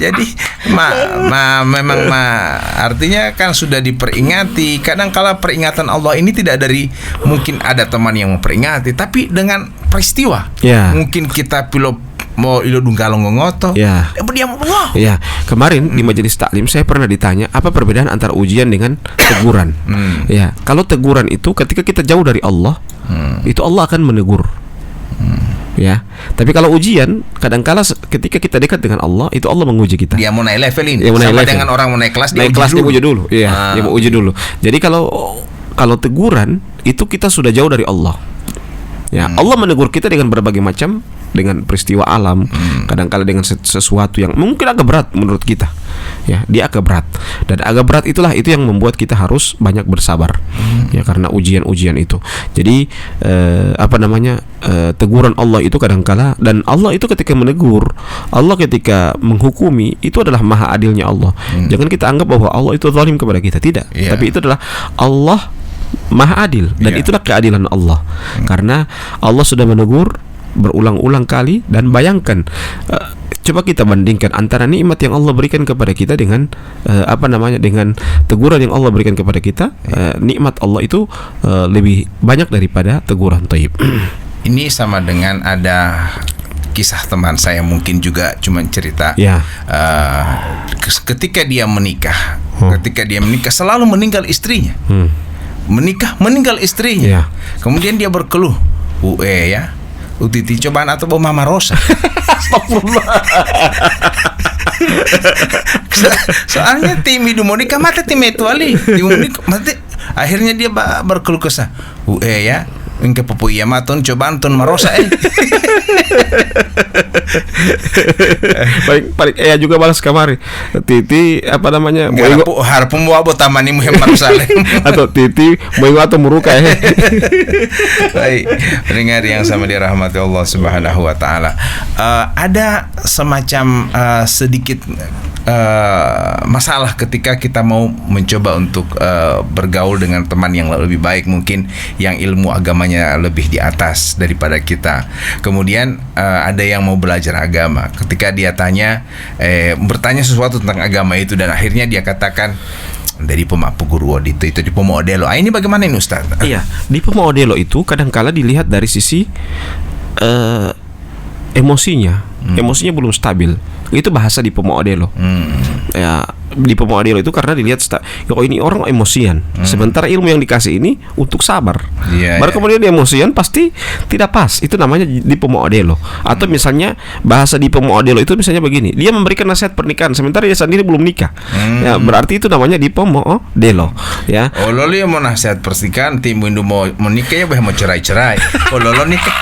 Jadi memang artinya kan sudah diperingati. Kadang kala peringatan Allah ini tidak dari mungkin ada teman yang memperingati, tapi dengan peristiwa. Mungkin kita mau ilo dunggalong ngoto. Dia mau dungo. Kemarin di majelis taklim saya pernah ditanya apa perbedaan antara ujian dengan teguran. Kalau teguran itu ketika kita jauh dari Allah, itu Allah akan menegur. Tapi kalau ujian kadangkala ketika kita dekat dengan Allah, itu Allah menguji kita. Dia mau naik level ini. Sama dengan orang mau naik kelas, dia uji dulu. Dia mau uji dulu. Jadi kalau teguran itu kita sudah jauh dari Allah. Allah menegur kita dengan berbagai macam, dengan peristiwa alam, kadang-kala dengan sesuatu yang mungkin agak berat menurut kita. Dia agak berat, dan agak berat itu yang membuat kita harus banyak bersabar. Karena ujian-ujian itu. Jadi teguran Allah itu kadang-kala, dan Allah itu ketika menegur, Allah ketika menghukumi, itu adalah maha adilnya Allah. Jangan kita anggap bahwa Allah itu zalim kepada kita, tidak. Tapi itu adalah Allah maha adil, dan itulah keadilan Allah. Karena Allah sudah menegur berulang-ulang kali, dan bayangkan, coba kita bandingkan antara nikmat yang Allah berikan kepada kita dengan dengan teguran yang Allah berikan kepada kita. Nikmat Allah itu lebih banyak daripada teguran. Thayyib. Ini sama dengan ada kisah teman saya, mungkin juga cuma cerita. Ketika dia menikah, selalu meninggal istrinya. Meninggal istrinya. Kemudian dia berkeluh, Utiti cobaan atau bau Mama Rosa. Astagfirullah. Soalnya tim hidup Monika mati tim itu ali. Mati. Akhirnya dia berkeluh kesah. Engke popo iya maton cobaan ton Marosa Paling juga balas kamari. Titi harap membawa botamani Muhammad Saleh atau Titi mau atau muruka Baik, pendengar yang sama dirahmati Allah Subhanahu wa taala. Ada semacam sedikit masalah ketika kita mau mencoba untuk bergaul dengan teman yang lebih baik, mungkin yang ilmu agamanya lebih di atas daripada kita. Kemudian ada yang mau belajar agama. Ketika dia bertanya sesuatu tentang agama itu, dan akhirnya dia katakan dari Pemapu Guru itu di Pomodelo. Ini bagaimana ini Ustaz? Di Pomodelo itu kadang-kala dilihat dari sisi emosinya. Emosinya belum stabil. Itu bahasa di Pomodelo. Di Pomodelo itu karena dilihat ini orang emosian. Sementara ilmu yang dikasih ini untuk sabar. Baru kemudian dia emosian pasti tidak pas. Itu namanya di Pomodelo. Atau misalnya bahasa di Pomodelo itu misalnya begini, dia memberikan nasihat pernikahan sementara dia sendiri belum nikah. Berarti itu namanya di Pomodelo. Lolo yang mau nasihat pernikahan, tim Windu mau menikah mau cerai-cerai. Lolo nikah.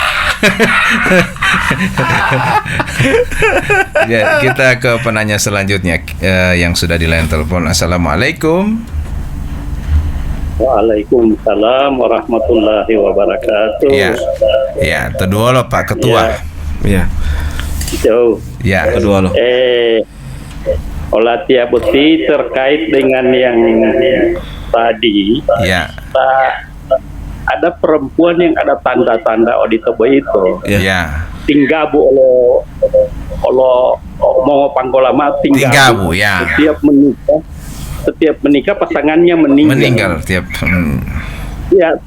Kita ke penanya selanjutnya yang sudah di line telepon. Assalamualaikum. Waalaikumsalam warahmatullahi wabarakatuh. Kedua lo Pak Ketua. Kedua lo. Olah tiap bukti terkait dengan yang tadi. Ada perempuan yang ada tanda-tanda oditobo itu. Tinggabu olo mau pangkolama tinggabu. Setiap menikah pasangannya meninggal.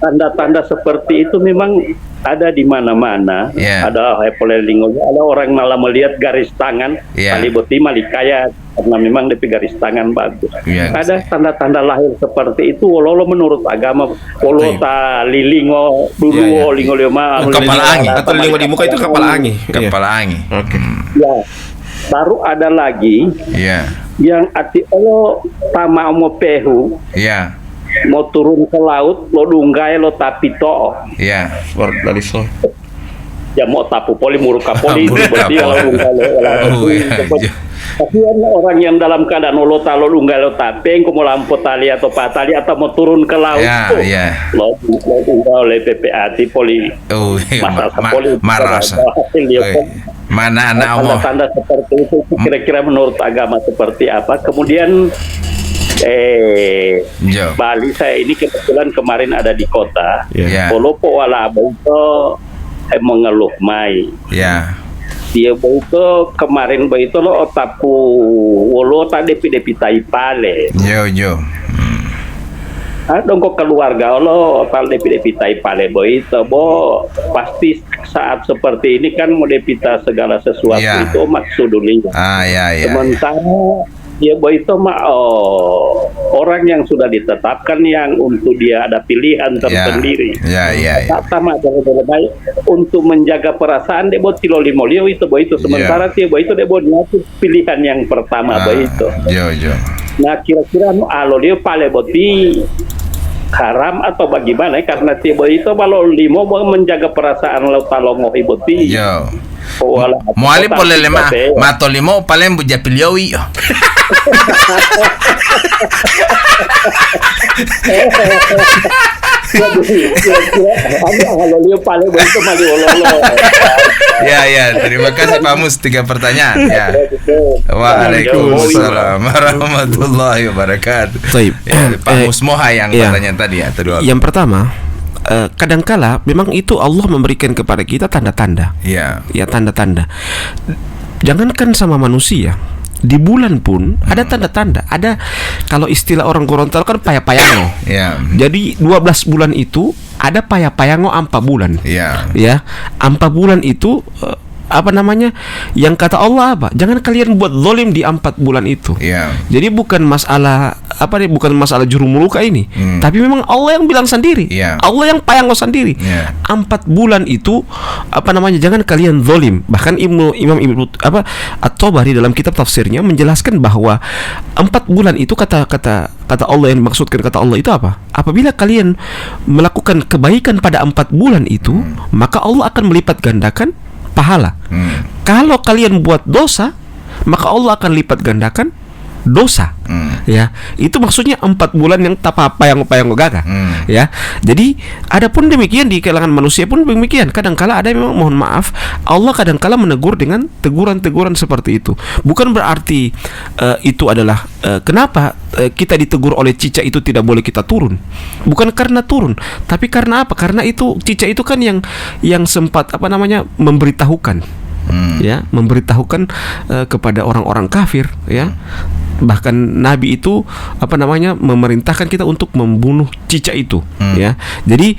Tanda-tanda seperti itu memang ada di mana-mana. Ada ada orang malah melihat garis tangan kaliboti malikaya karena memang lebih garis tangan bagus. Ada tanda-tanda lahir seperti itu. Walau menurut agama, walau ta lilingo dulu, lingo lima kepala angin atau lingo di muka itu kepala angin. Oke. Baru ada lagi. Yang arti tama omo pehu. Mau turun ke laut, lo dunggai lo tapi to. Dari so. mau tapu poli muruka poli berarti tapi orang yang dalam keadaan lo unggalo tapeng mau lampu tali atau patali atau mau turun ke laut lo oleh PPAT poli marasa mana anak tanda seperti itu kira-kira menurut agama seperti apa. Kemudian Bali saya ini kebetulan kemarin ada di kota Polopo wala itu mengeluh mai dia itu kemarin itu lo otapu wolo tadi depi taipale dong keluarga lo tal depi taipale itu pasti saat seperti ini kan mau depita segala sesuatu itu maksudnya sementara dia itu orang yang sudah ditetapkan yang untuk dia ada pilihan tersendiri. Sama baik untuk menjaga perasaan dia buat tilolimo itu sementara dia itu dia buat pilihan yang pertama itu. Nah kira-kira alo dia paling boti haram atau bagaimana karena dia itu kalau limo menjaga perasaan lo talongo iboti. Muali boleh lema mato limo paling buja piliowi. Terima kasih Pak Mus, 3 pertanyaan Waalaikumsalam warahmatullahi wabarakatuh. Pak Mus Moha yang pertanyaan tadi Yang pertama, kadangkala memang itu Allah memberikan kepada kita tanda-tanda. Tanda-tanda. Jangankan sama manusia, di bulan pun ada tanda-tanda. Ada, kalau istilah orang Gorontalo kan paya-payango. Jadi 12 bulan itu ada paya-payango 4 bulan. Ampa bulan itu yang kata Allah apa? Jangan kalian buat zalim di 4 bulan itu. Jadi bukan masalah bukan masalah jurumuluka ini, tapi memang Allah yang bilang sendiri. Allah yang payang sendiri. 4 bulan itu jangan kalian zalim. Bahkan Imam At-Tabari dalam kitab tafsirnya menjelaskan bahwa 4 bulan itu kata Allah yang dimaksudkan kata Allah itu apa? Apabila kalian melakukan kebaikan pada 4 bulan itu, maka Allah akan melipat gandakan pahala. Kalau kalian buat dosa, maka Allah akan lipat gandakan dosa. Itu maksudnya 4 bulan yang payang gaga. Jadi adapun demikian di kalangan manusia pun demikian. Kadangkala ada memang mohon maaf Allah kadangkala menegur dengan teguran-teguran seperti itu. Bukan berarti itu adalah kenapa kita ditegur oleh cicak itu tidak boleh kita turun. Bukan karena turun, tapi karena apa? Karena itu cicak itu kan yang sempat memberitahukan. Memberitahukan kepada orang-orang kafir, bahkan Nabi itu memerintahkan kita untuk membunuh cicak itu. Jadi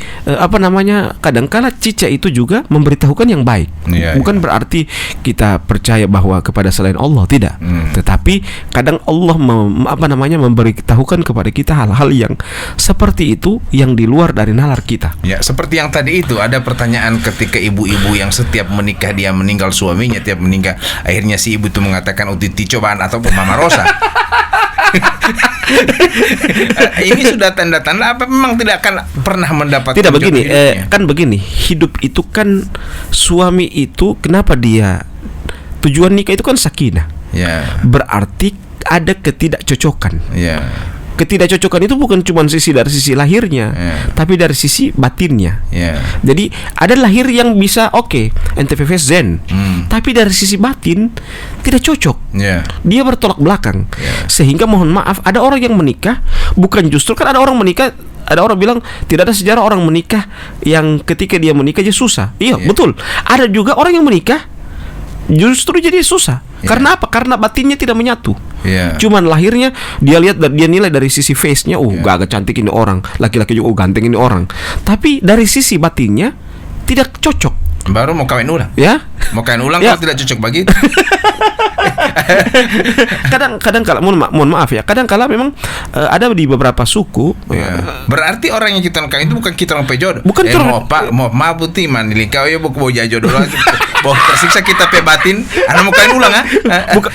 kadangkala cicak itu juga memberitahukan yang baik. Bukan berarti kita percaya bahwa kepada selain Allah, tidak. Tetapi kadang Allah memberitahukan kepada kita hal-hal yang seperti itu yang di luar dari nalar kita. Seperti yang tadi itu ada pertanyaan ketika ibu-ibu yang setiap menikah dia meninggal suaminya, tiap meninggal akhirnya si ibu itu mengatakan utiti cobaan atau Mama Rosa. Ini sudah tanda-tanda apa memang tidak akan pernah mendapatkan? Tidak begini, kan begini, hidup itu kan suami itu kenapa dia tujuan nikah itu kan sakinah. Berarti ada ketidakcocokan. Ketidakcocokan itu bukan cuma dari sisi lahirnya, tapi dari sisi batinnya. Jadi ada lahir yang bisa NTPV zen, tapi dari sisi batin tidak cocok. Dia bertolak belakang. Sehingga mohon maaf ada orang yang menikah bukan justru kan ada orang menikah. Ada orang bilang tidak ada sejarah orang menikah yang ketika dia menikah aja susah. Betul. Ada juga orang yang menikah justru jadi susah. Karena apa? Karena batinnya tidak menyatu. Cuman lahirnya dia lihat dan dia nilai dari sisi face-nya, gagah cantik ini orang, laki-laki juga ganteng ini orang. Tapi dari sisi batinnya tidak cocok. Baru mau kawin ulang. Mau kain ulang kalau tidak cocok bagi itu. Kadang kala mohon maaf ya, kadang kala memang ada di beberapa suku. Berarti orang yang kita kain itu bukan kita orang pejodoh. Bukan mau putih mandili kau ya buku jajo dulu. Tersiksa kita pe batin, mau kain ulang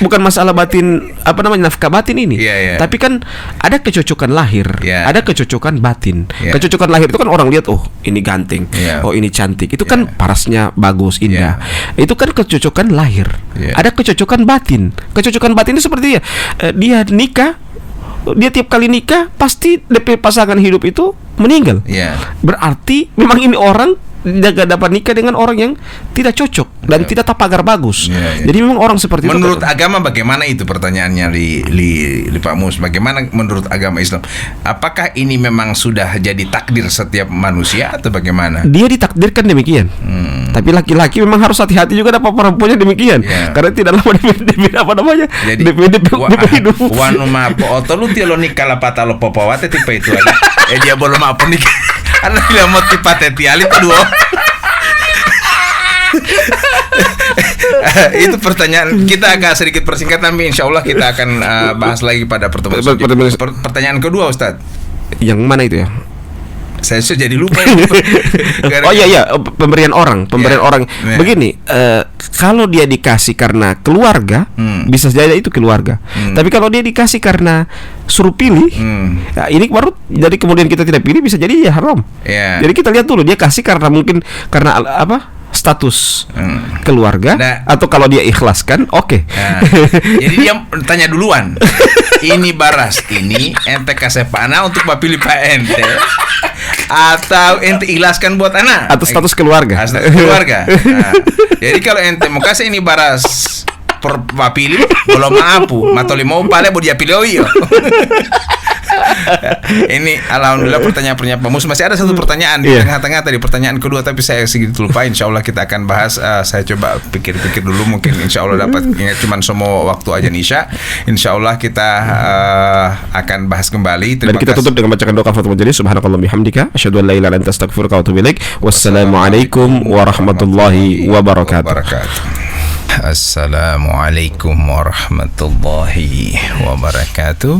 bukan masalah batin nafkah batin ini. Tapi kan ada kecocokan lahir, ada kecocokan batin. Kecocokan lahir itu kan orang lihat, oh ini ganteng, oh ini cantik. Itu kan parasnya bagus, indah. Itu kan kecocokan lahir. Ada kecocokan batin. Kecocokan batin itu seperti dia nikah, dia tiap kali nikah pasti DP pasangan hidup itu meninggal. Berarti memang ini orang dapat nikah dengan orang yang tidak cocok dan tidak tapagar bagus. Jadi memang orang seperti itu. Menurut agama bagaimana itu pertanyaannya di Pak Mus? Bagaimana menurut agama Islam? Apakah ini memang sudah jadi takdir setiap manusia atau bagaimana? Dia ditakdirkan demikian. Tapi laki-laki memang harus hati-hati juga dapat perempuannya demikian. Karena tidak lama DP hidup. Wanu mapo otolu tialo nikah lapata lo popawate tipe itu aja. Dia belum mapo nikah. Karena dia mau tipateti alit dua. Itu pertanyaan kita agak sedikit persingkat, tapi insya Allah kita akan bahas lagi pada pertemuan. Pertanyaan kedua, Ustadz. Yang mana itu ya? Saya sudah jadi lupa. Oh iya, pemberian orang. Begini, kalau dia dikasih karena keluarga, bisa saja itu keluarga. Tapi kalau dia dikasih karena suruh pilih, nah ini baru jadi kemudian kita tidak pilih, bisa jadi ya haram. Jadi kita lihat dulu dia kasih karena mungkin karena status keluarga, atau kalau dia ikhlaskan, oke. Jadi dia tanya duluan. Ini baras ini ente kasih pak ana untuk pilih pak ente, atau ente ikhlaskan buat anak, atau status keluarga. Jadi kalau ente mau kasih ini baras pilih, belum maapu matoli mau pale mau dia pilih iyo. Ini alhamdulillah pertanyaan Pak Mus. Masih ada satu pertanyaan di tengah-tengah tadi, pertanyaan kedua, tapi saya sedikit lupa. Insya Allah kita akan bahas. Saya coba pikir-pikir dulu, mungkin insya Allah dapat. Ingat cuman semua waktu aja Nisha. Insya Allah kita akan bahas kembali. Dan kita tutup dengan bacakan doa kafaratul majelis. Subhanakallah bihamdika asyhadu an la ilaha illa anta astaghfiruka wa atubu ilaik. Wassalamualaikum warahmatullahi wabarakatuh. Assalamualaikum warahmatullahi wabarakatuh.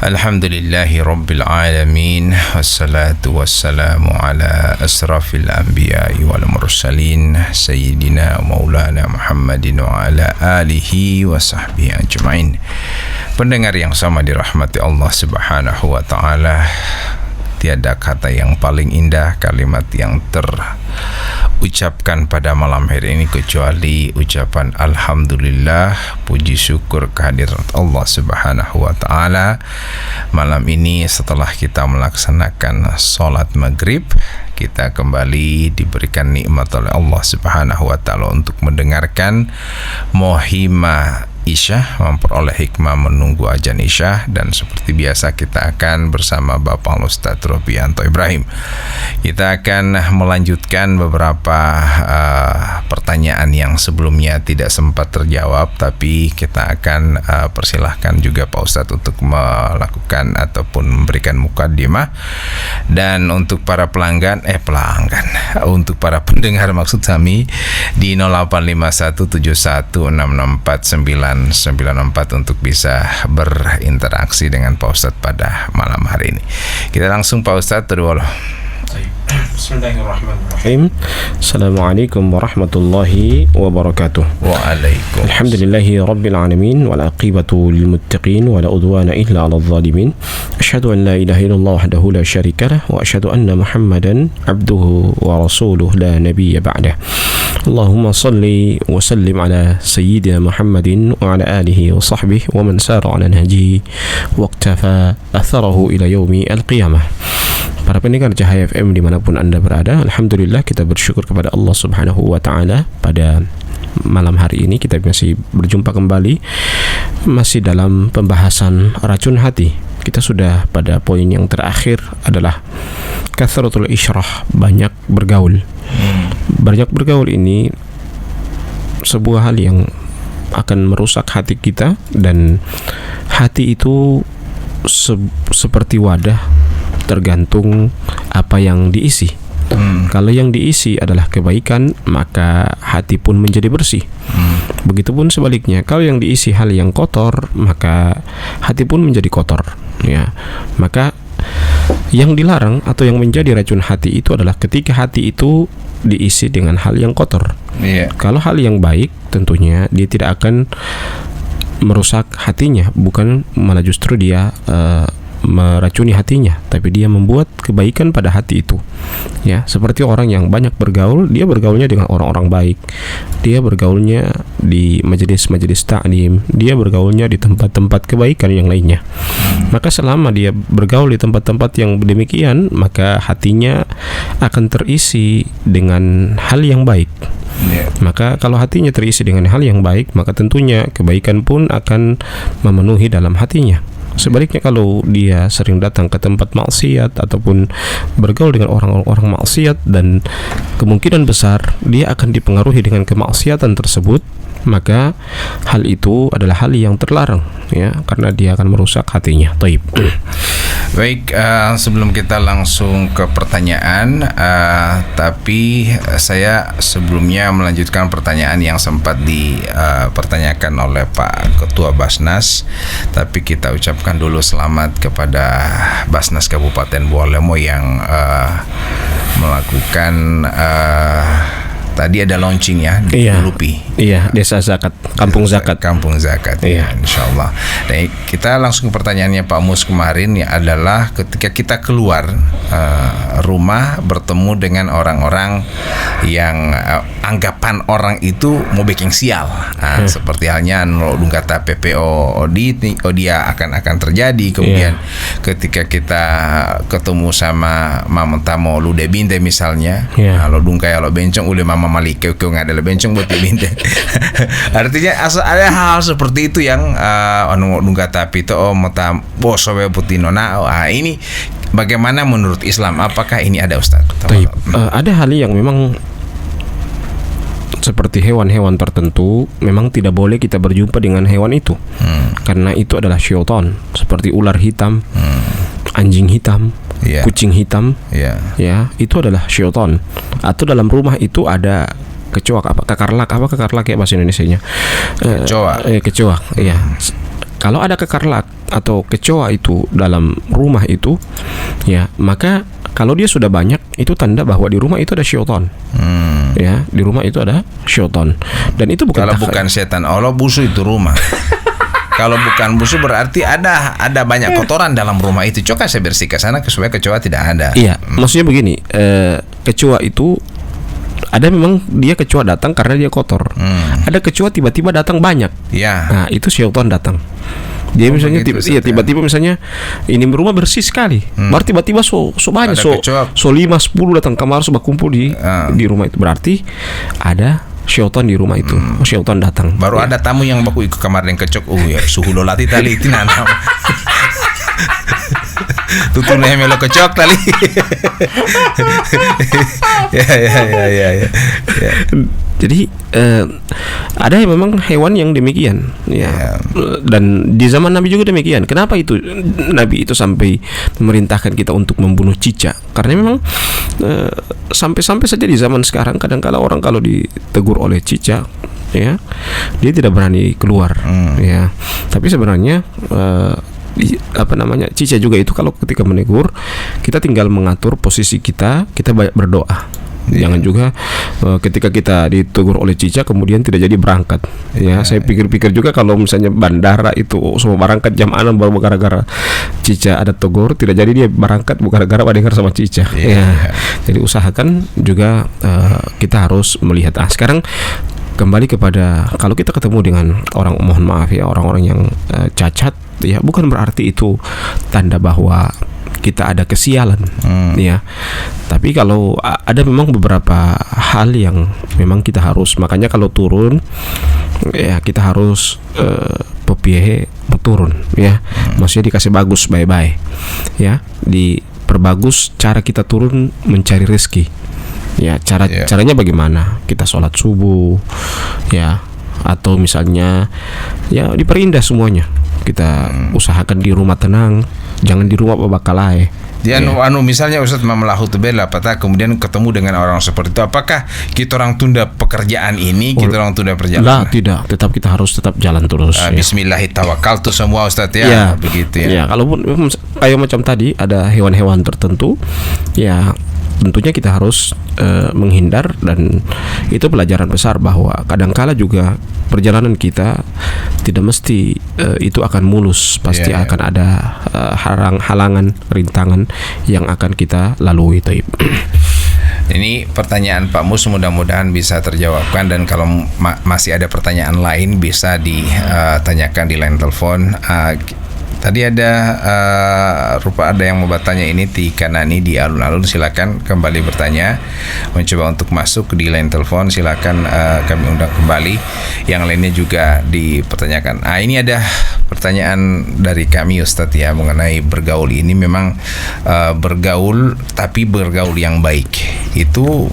Alhamdulillahi Rabbil Alamin. Wassalatu wassalamu ala asrafil anbiya'i wal mursalin Sayyidina Maulana Muhammadin wa ala alihi wa sahbihi ajma'in. Pendengar yang sama dirahmati Allah Subhanahu wa ta'ala, tiada kata yang paling indah, kalimat yang terucapkan pada malam hari ini kecuali ucapan alhamdulillah, puji syukur kehadirat Allah Subhanahu wa ta'ala. Malam ini setelah kita melaksanakan sholat maghrib, kita kembali diberikan nikmat oleh Allah Subhanahu wa ta'ala untuk mendengarkan mohimah Isya, memperoleh hikmah menunggu ajan Isya. Dan seperti biasa kita akan bersama Bapak Ustadz Robianto Ibrahim. Kita akan melanjutkan beberapa pertanyaan yang sebelumnya tidak sempat terjawab, tapi kita akan persilahkan juga Pak Ustadz untuk melakukan ataupun memberikan mukaddimah. Dan untuk para pelanggan, untuk para pendengar maksud kami di 085171664994 untuk bisa berinteraksi dengan Pak Ustadz pada malam hari ini. Kita langsung Pak Ustadz dulu. Bismillahirrahmanirrahim. Assalamualaikum warahmatullahi wabarakatuh. Waalaikumsalam. Alhamdulillahi rabbil alamin wal aqibatu lil muttaqin wa la udwana illa 'alal zalimin. Asyhadu an la ilaha illallah wahdahu la syarika lah wa asyhadu anna Muhammadan 'abduhu wa rasuluhu la nabiyya ba'dah. Allahumma salli wa sallim ala sayyidina Muhammadin wa ala alihi wa sahbihi wa man sara ala nahjihi wa iqtafa atharahu ila yaumi al-qiyamah. Para pendengar Cahaya FM dimanapun Anda berada, alhamdulillah kita bersyukur kepada Allah Subhanahu wa ta'ala. Pada malam hari ini kita masih berjumpa kembali, masih dalam pembahasan racun hati. Kita sudah pada poin yang terakhir adalah kathratul isyrah, banyak bergaul. Banyak bergaul ini sebuah hal yang akan merusak hati kita, dan hati itu seperti wadah, tergantung apa yang diisi. Kalau yang diisi adalah kebaikan, maka hati pun menjadi bersih. Begitupun sebaliknya, kalau yang diisi hal yang kotor, maka hati pun menjadi kotor. Ya, maka yang dilarang atau yang menjadi racun hati itu adalah ketika hati itu diisi dengan hal yang kotor. Kalau hal yang baik, tentunya dia tidak akan merusak hatinya, bukan malah justru dia meracuni hatinya, tapi dia membuat kebaikan pada hati itu. Ya, seperti orang yang banyak bergaul, dia bergaulnya dengan orang-orang baik, dia bergaulnya di majelis-majelis ta'lim, dia bergaulnya di tempat-tempat kebaikan yang lainnya. Maka selama dia bergaul di tempat-tempat yang demikian, maka hatinya akan terisi dengan hal yang baik. Maka kalau hatinya terisi dengan hal yang baik, maka tentunya kebaikan pun akan memenuhi dalam hatinya. Sebaliknya, kalau dia sering datang ke tempat maksiat ataupun bergaul dengan orang-orang maksiat, dan kemungkinan besar dia akan dipengaruhi dengan kemaksiatan tersebut, maka hal itu adalah hal yang terlarang, ya, karena dia akan merusak hatinya. Taib. Baik, sebelum kita langsung ke pertanyaan, tapi saya sebelumnya melanjutkan pertanyaan yang sempat dipertanyakan oleh Pak Ketua Basnas. Tapi kita ucapkan dulu selamat kepada Basnas Kabupaten Bualemo yang melakukan tadi ada launching ya di Lupi. Iya, Desa Zakat, Kampung Zakat. Kampung Zakat. Iya, insyaallah. Dan kita langsung ke pertanyaannya Pak Mus kemarin, ya, adalah ketika kita keluar rumah bertemu dengan orang-orang yang anggapan orang itu mau bikin sial. Seperti halnya nulung kata PPO dia akan terjadi. Kemudian ketika kita ketemu sama Mama Tamo Lude Binte misalnya, kalau dungkai kalau bencong udah Mama Malik kau nggak ada bencong buat Binte. Artinya ada hal seperti itu yang nunggu tapi itu mata bosowe putino. Ini bagaimana menurut Islam? Apakah ini ada, Ustaz? Ada hal yang memang seperti hewan-hewan tertentu memang tidak boleh kita berjumpa dengan hewan itu, karena itu adalah syaitan, seperti ular hitam, anjing hitam, kucing hitam, ya, itu adalah syaitan. Atau dalam rumah itu ada kecoak, kekarlak ya bahasa Indonesianya. Kecoak, ya. Kalau ada kekarlak atau kecoa itu dalam rumah itu, ya, maka kalau dia sudah banyak, itu tanda bahwa di rumah itu ada syaitan. Ya, di rumah itu ada syaitan. Dan itu bukan kalau bukan setan, Allah busu itu rumah. Kalau bukan busu berarti ada banyak kotoran dalam rumah itu. Coba saya bersihkan sana supaya kecoa tidak ada. Iya, maksudnya begini, kecoa itu ada memang dia kecoa datang karena dia kotor. Ada kecoa tiba-tiba datang banyak. Nah, itu syaitan datang. Dia misalnya tiba-tiba misalnya ini rumah bersih sekali, baru tiba-tiba so banyak, so 5-10 datang kamar, so berkumpul di rumah itu, berarti ada syaitan di rumah itu. Syaitan datang. Baru ada tamu yang baku ikut kamar yang kecok. Ya suhu lolati tali tinanam. Tutulnya melo kecok tali. Ya. Jadi ada memang hewan yang demikian, ya. Dan di zaman Nabi juga demikian. Kenapa itu Nabi itu sampai memerintahkan kita untuk membunuh cicak? Karena memang sampai saja di zaman sekarang kadang-kala orang kalau ditegur oleh cicak, ya, dia tidak berani keluar, ya. Tapi sebenarnya cicak juga itu kalau ketika menegur, kita tinggal mengatur posisi kita banyak berdoa. Jangan juga ketika kita ditegur oleh cicak kemudian tidak jadi berangkat. Ya, saya pikir-pikir juga kalau misalnya bandara itu semua berangkat jam 6 baru gara-gara cicak ada tegur, tidak jadi dia berangkat bukan gara-gara dengar sama cicak. Jadi usahakan juga kita harus melihat. Sekarang kembali kepada kalau kita ketemu dengan orang, mohon maaf ya, orang-orang yang cacat, ya, bukan berarti itu tanda bahwa kita ada kesialan, ya. Tapi kalau ada memang beberapa hal yang memang kita harus, makanya kalau turun, ya, kita harus pepihe turun, ya. Maksudnya dikasih bagus bye-bye, ya. Diperbagus cara kita turun mencari rezeki. Ya, caranya bagaimana? Kita sholat subuh, ya, atau misalnya ya diperindah semuanya. Kita usahakan di rumah tenang, jangan di rumah babakalai, Dia misalnya Ustaz mamalahu tubela patah kemudian ketemu dengan orang seperti itu, apakah kita orang tunda pekerjaan ini, kita orang tunda perjalanan? Tidak, tetap kita harus tetap jalan terus. Bismillahirrahmanirrahim tuh semua Ustaz ya, begitu ya. Ya, kalaupun kayak macam tadi ada hewan-hewan tertentu, ya tentunya kita harus menghindar, dan itu pelajaran besar bahwa kadangkala juga perjalanan kita tidak mesti itu akan mulus, pasti akan ada halangan, rintangan yang akan kita lalui. Ini pertanyaan Pak Mus mudah-mudahan bisa terjawabkan, dan kalau masih ada pertanyaan lain bisa ditanyakan di line telepon. Tadi ada ada yang mau bertanya ini di Kanani di alun-alun, silakan kembali bertanya, mencoba untuk masuk di line telepon, silakan kami undang kembali. Yang lainnya juga dipertanyakan. Ini ada pertanyaan dari kami Ustadz ya mengenai bergaul ini. Memang bergaul, tapi bergaul yang baik itu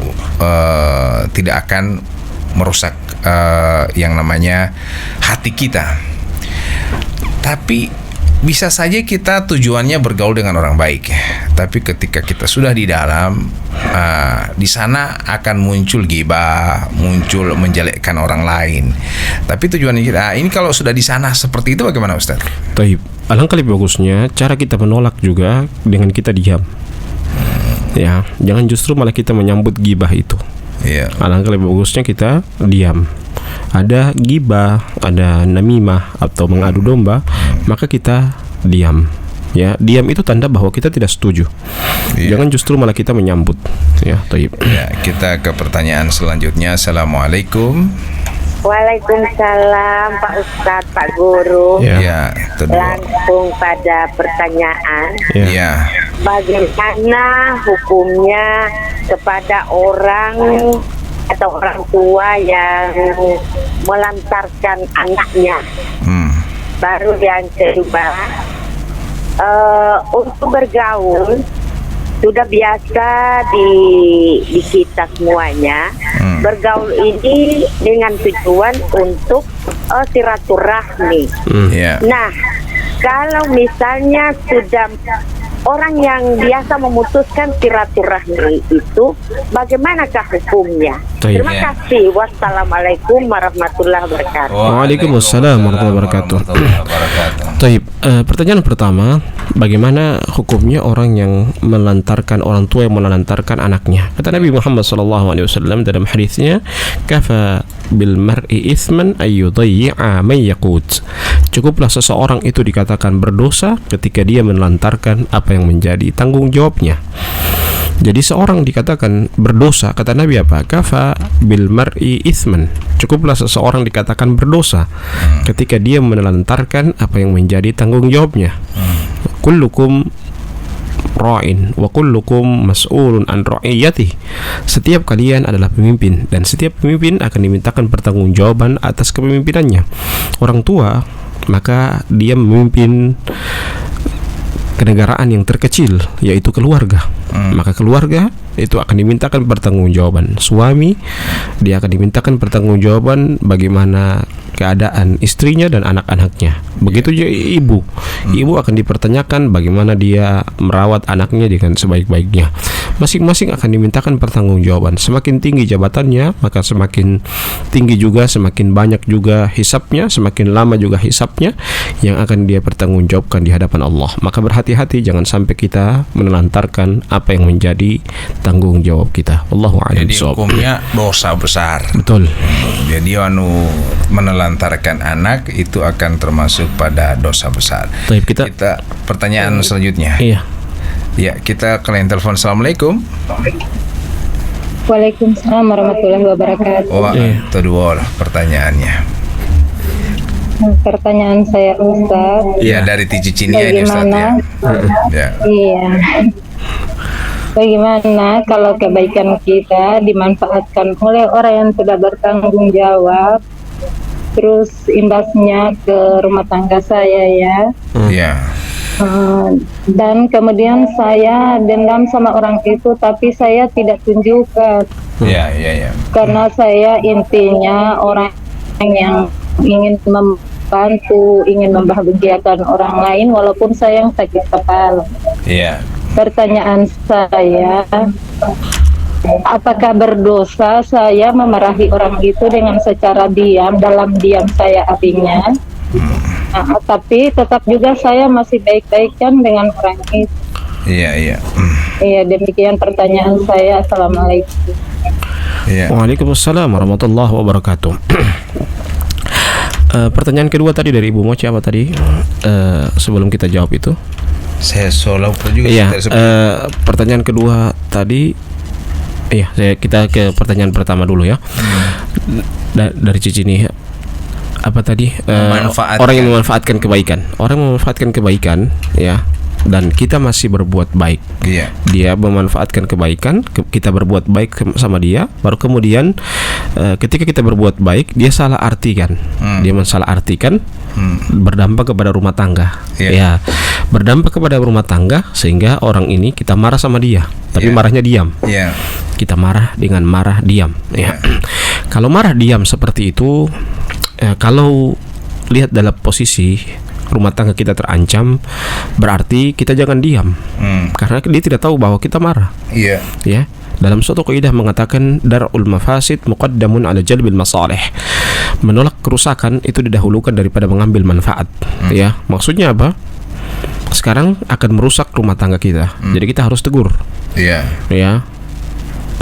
tidak akan merusak yang namanya hati kita. Tapi bisa saja kita tujuannya bergaul dengan orang baik, tapi ketika kita sudah di dalam, di sana akan muncul ghibah, muncul menjelekkan orang lain. Tapi tujuannya kita, ini kalau sudah di sana seperti itu bagaimana Ustaz? Taib. Alangkah lebih bagusnya cara kita menolak juga dengan kita diam. Ya, jangan justru malah kita menyambut ghibah itu. Alangkah lebih bagusnya kita diam. Ada ghibah, ada namimah atau mengadu domba, maka kita diam. Ya, diam itu tanda bahwa kita tidak setuju. Jangan justru malah kita menyambut. Ya, taib. Ya, kita ke pertanyaan selanjutnya. Assalamualaikum. Waalaikumsalam Pak Ustadz, Pak Guru. Langsung pada pertanyaan. Bagaimana hukumnya kepada orang atau orang tua yang melantarkan anaknya? Baru yang kedua, untuk bergaul sudah biasa di kita semuanya. Bergaul ini dengan tujuan untuk silaturahmi. Nah, kalau misalnya sudah orang yang biasa memutuskan silaturahmi itu, bagaimanakah hukumnya? Terima kasih. Wassalamualaikum warahmatullahi wabarakatuh. Waalaikumsalam warahmatullahi wabarakatuh. Taib. Pertanyaan pertama, bagaimana hukumnya orang yang melantarkan, orang tua yang melantarkan anaknya? Kata Nabi Muhammad SAW dalam hadisnya, kafa bil mar'i ithman ayyudayyi'a man yaqut. Cukuplah seseorang itu dikatakan berdosa ketika dia melantarkan apa yang menjadi tanggung jawabnya. Jadi seorang dikatakan berdosa, kata Nabi apa? Kafa bil mar'i ithman. Cukuplah seseorang dikatakan berdosa ketika dia menelantarkan apa yang menjadi tanggung jawabnya. Kullukum ra'in wa kullukum mas'ulun an ra'iyatihi. Setiap kalian adalah pemimpin, dan setiap pemimpin akan dimintakan pertanggungjawaban atas kepemimpinannya. Orang tua, maka dia memimpin kenegaraan yang terkecil, yaitu keluarga. Maka keluarga itu akan dimintakan pertanggungjawaban. Suami, dia akan dimintakan pertanggungjawaban bagaimana keadaan istrinya dan anak-anaknya. Begitu juga ibu. Ibu akan dipertanyakan bagaimana dia merawat anaknya dengan sebaik-baiknya. Masing-masing akan dimintakan pertanggungjawaban. Semakin tinggi jabatannya, maka semakin tinggi juga, semakin banyak juga hisapnya, semakin lama juga hisapnya yang akan dia pertanggungjawabkan di hadapan Allah. Maka berhati-hati jangan sampai kita menelantarkan apa yang menjadi tanggung jawab kita. Wallahu a'lam. Jadi hukumnya dosa besar. Betul. Jadi menelantarkan anak itu akan termasuk pada dosa besar. Baik, kita pertanyaan selanjutnya. Iya. Ya, kita ke line telepon. Assalamualaikum. Waalaikumsalam warahmatullahi wabarakatuh. Itu dua pertanyaannya. Pertanyaan saya Ustaz. Iya, dari Tijicinia ini Ustaz ya. Iya. Bagaimana kalau kebaikan kita dimanfaatkan oleh orang yang sudah bertanggung jawab, terus imbasnya ke rumah tangga saya ya. Iya. Dan kemudian saya dendam sama orang itu, tapi saya tidak tunjukkan. Iya. Karena saya intinya orang yang ingin membantu, ingin membahagiakan orang lain, walaupun saya yang sakit kepala. Iya. pertanyaan saya, apakah berdosa saya memarahi orang itu dengan secara diam, dalam diam saya artinya, tapi tetap juga saya masih baik-baikan dengan orang itu. Iya. Iya, demikian pertanyaan saya. Assalamualaikum. Waalaikumsalam warahmatullahi wabarakatuh. Pertanyaan kedua tadi dari Ibu Moci apa tadi? Sebelum kita jawab itu, saya solo juga. Iya. Pertanyaan kedua tadi, kita ke pertanyaan pertama dulu ya. Dari Cici nih, apa tadi? Orang yang memanfaatkan kebaikan. Orang yang memanfaatkan kebaikan, ya. Dan kita masih berbuat baik. Dia memanfaatkan kebaikan, kita berbuat baik sama dia, baru kemudian ketika kita berbuat baik, dia salah artikan. Dia mensalah artikan, berdampak kepada rumah tangga. Ya, berdampak kepada rumah tangga sehingga orang ini kita marah sama dia, tapi marahnya diam. Kita marah dengan marah diam. Kalau marah diam seperti itu, kalau lihat dalam posisi rumah tangga kita terancam, berarti kita jangan diam, karena dia tidak tahu bahwa kita marah. Ya, dalam suatu kaidah mengatakan dar'ul mafasid muqaddamun ala jalbil masalih. Menolak kerusakan itu didahulukan daripada mengambil manfaat. Ya, maksudnya apa? Sekarang akan merusak rumah tangga kita, jadi kita harus tegur. Ya,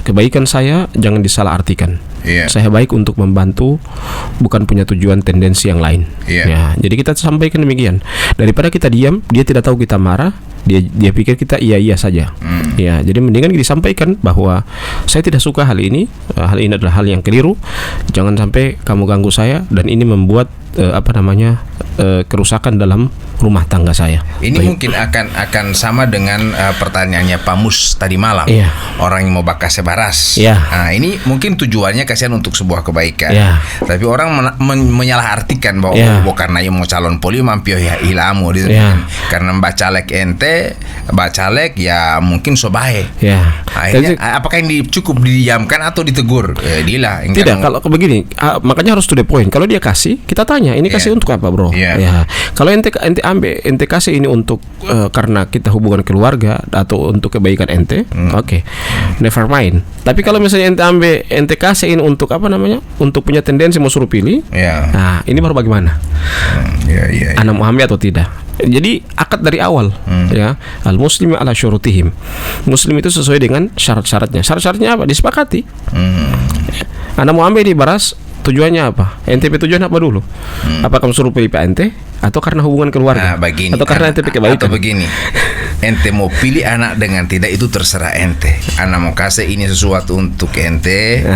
kebaikan saya jangan disalahartikan. Saya baik untuk membantu, bukan punya tujuan tendensi yang lain. Ya, jadi kita sampaikan demikian. Daripada kita diam, dia tidak tahu kita marah, dia pikir kita iya saja. Ya, jadi mendingan disampaikan bahwa saya tidak suka hal ini adalah hal yang keliru. Jangan sampai kamu ganggu saya, dan ini membuat kerusakan dalam rumah tangga saya. Ini mungkin akan sama dengan pertanyaannya Pak Mus tadi malam. Orang yang mau bakas sebaras. Nah, ini mungkin tujuannya kasihan untuk sebuah kebaikan. Tapi orang menyalahartikan bahwa karena yang mau calon poli mampio ya ilamu gitu. Karena bacalek ente, bacalek ya mungkin sobahe. Akhirnya apakah ini cukup didiamkan atau ditegur? Tidak, kalau begini, makanya harus to the point. Kalau dia kasih, kita tanya, ini kasih untuk apa, bro? Kalau ente kasih ini untuk karena kita hubungan keluarga atau untuk kebaikan ente, oke, never mind. Tapi kalau misalnya ente kasih ini untuk untuk punya tendensi mau suruh pilih, nah ini baru bagaimana? Anak Muhammad atau tidak? Jadi akad dari awal, ya, al muslim ala syurutihim. Muslim itu sesuai dengan syarat-syaratnya. Syarat-syaratnya apa? Disepakati. Anak Muhammad dibaras. Tujuannya apa? NTP tujuan apa dulu? Apa kamu suruh pilih ente atau karena hubungan keluarga? Atau karena ente kebaikan? Atau begini, ente mau pilih anak dengan tidak itu terserah ente. Anak mau kasih ini sesuatu untuk ente,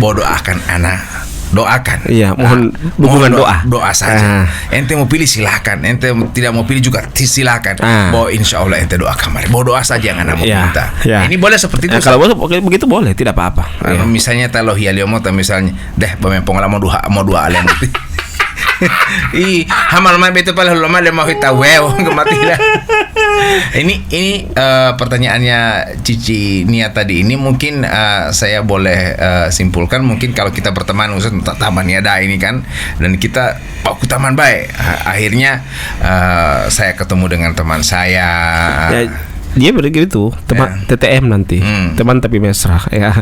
bodoh akan anak. Doakan. Mohon dukungan doa saja. Ente mau pilih silakan, ente tidak mau pilih juga silakan. Bahwa insya Allah ente doakan mari. Doa saja yang anak mau minta. Ini boleh seperti itu. Kalau begitu boleh, tidak apa-apa. Misalnya talo hialiomota misalnya, pengalaman mau dua alam itu. Hamal mai betul pala lama le mau hita wew kematilah. Ini pertanyaannya Cici Nia tadi ini mungkin saya boleh simpulkan, mungkin kalau kita berteman Ustaz taman ada ini kan, dan kita paku taman baik, akhirnya saya ketemu dengan teman saya. Dia begitu, teman TTM nanti, teman tapi mesra, ya.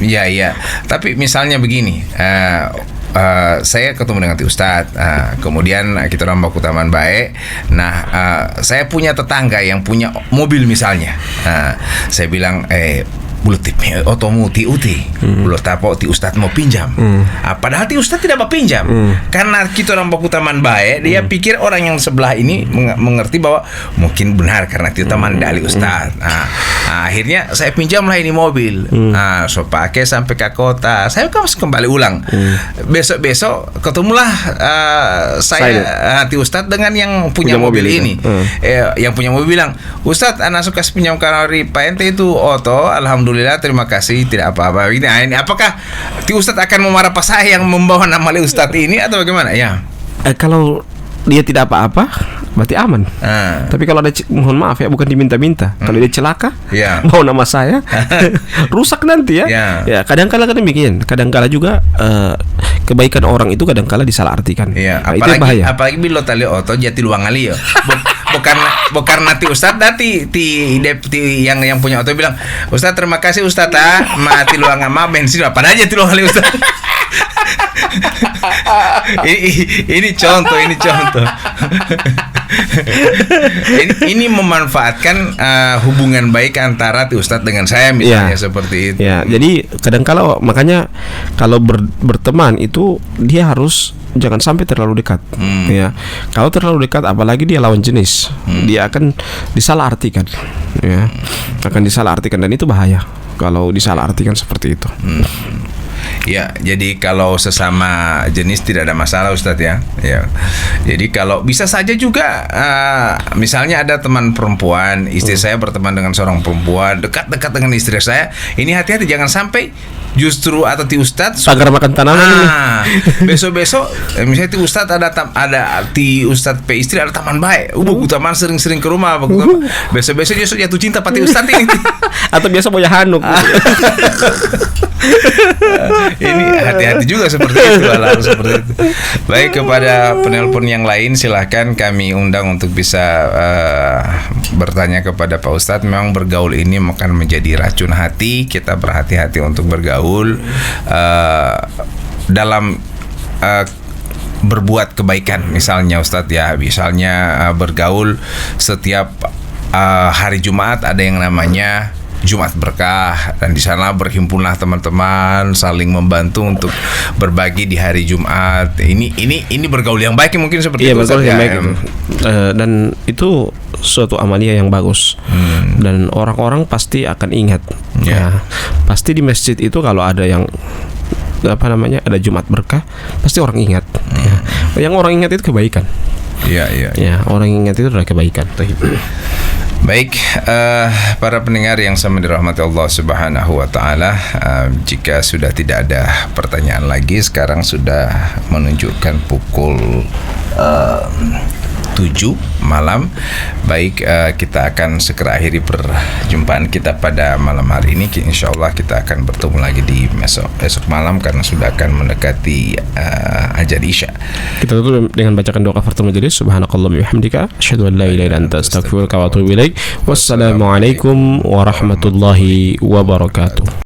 Iya. Tapi misalnya begini, saya ketemu dengan Ustadz, kemudian kita orang baku taman baik. Nah, saya punya tetangga yang punya mobil misalnya. Saya bilang, bulu tipe otomu ti uti bulu tapo ti Ustadz mau pinjam. Padahal ti Ustadz tidak mau pinjam, karena kita orang baku taman baik, dia pikir orang yang sebelah ini mengerti bahwa mungkin benar karena kita teman dari Ustadz. Akhirnya saya pinjamlah ini mobil. So pakai sampai ke kota, saya kembali ulang. Besok ketemulah saya ti Ustadz dengan yang punya mobil ini. Yang punya mobil bilang, Ustadz anak suka pinjam dari Pak ente itu oto, alhamdulillah terima kasih, tidak apa-apa. Ini apakah ti Ustadz akan memarah pas saya yang membawa nama Ustadz ini atau bagaimana? Kalau dia tidak apa-apa, berarti aman. Tapi kalau ada mohon maaf ya, bukan diminta-minta. Kalau dia celaka, bawa nama saya, rusak nanti ya. Ya, kadang-kala kan demikian. Kadang-kala juga kebaikan orang itu kadang-kala disalahartikan. Nah, itu bahaya. Apalagi bila tali oto jati luang ali ya. bukan nanti Ustadz nanti yang punya auto bilang, Ustadz terima kasih Ustadz mati luang ama bensin apa aja ti luang kali Ustadz. ini contoh. ini memanfaatkan hubungan baik antara Ustadz dengan saya misalnya seperti itu. Ya, jadi kadang-kala makanya kalau berteman itu dia harus jangan sampai terlalu dekat. Ya, kalau terlalu dekat, apalagi dia lawan jenis, dia akan disalahartikan. Ya, akan disalahartikan dan itu bahaya kalau disalahartikan seperti itu. Ya, jadi kalau sesama jenis tidak ada masalah Ustadz ya. Ya. Jadi kalau bisa saja juga misalnya ada teman perempuan, istri saya berteman dengan seorang perempuan, dekat-dekat dengan istri saya. Ini hati-hati jangan sampai justru atau ti Ustadz pagar makan tanaman besok-besok misalnya ti Ustadz ada ti Ustadz pe istri ada taman baik. Taman sering-sering ke rumah besok-besok justru jatuh cinta pati Ustadz ini. Atau biasa boya hanuk. Ini hati-hati juga seperti itu, hal-hal seperti itu. Baik, kepada penelpon yang lain silahkan kami undang untuk bisa bertanya kepada Pak Ustadz. Memang bergaul ini akan menjadi racun hati. Kita berhati-hati untuk bergaul dalam berbuat kebaikan misalnya Ustadz ya. Misalnya bergaul setiap hari Jumat ada yang namanya Jumat Berkah, dan di sana berhimpunlah teman-teman saling membantu untuk berbagi di hari Jumat. Ini bergaul yang baik mungkin seperti itu. Bergaul yang baik itu. Dan itu suatu amalia yang bagus. Dan orang-orang pasti akan ingat. Ya, pasti di masjid itu kalau ada yang ada Jumat Berkah, pasti orang ingat. Ya. Yang orang ingat itu kebaikan. Ya, orang ingat itu adalah kebaikan. Baik, para pendengar yang sama dirahmati Allah Subhanahu wa taala, jika sudah tidak ada pertanyaan lagi, sekarang sudah menunjukkan pukul 7 malam. Baik, kita akan segera akhiri perjumpaan kita pada malam hari ini. Insyaallah kita akan bertemu lagi di esok malam karena sudah akan mendekati azan Isya. Kita tutup dengan bacakan doa kafaratul majelis. Subhanakallahumma wa bihamdika asyhadu an la ilaha illa anta astaghfiruka wa atubu ilaik. Wassalamualaikum warahmatullahi wabarakatuh.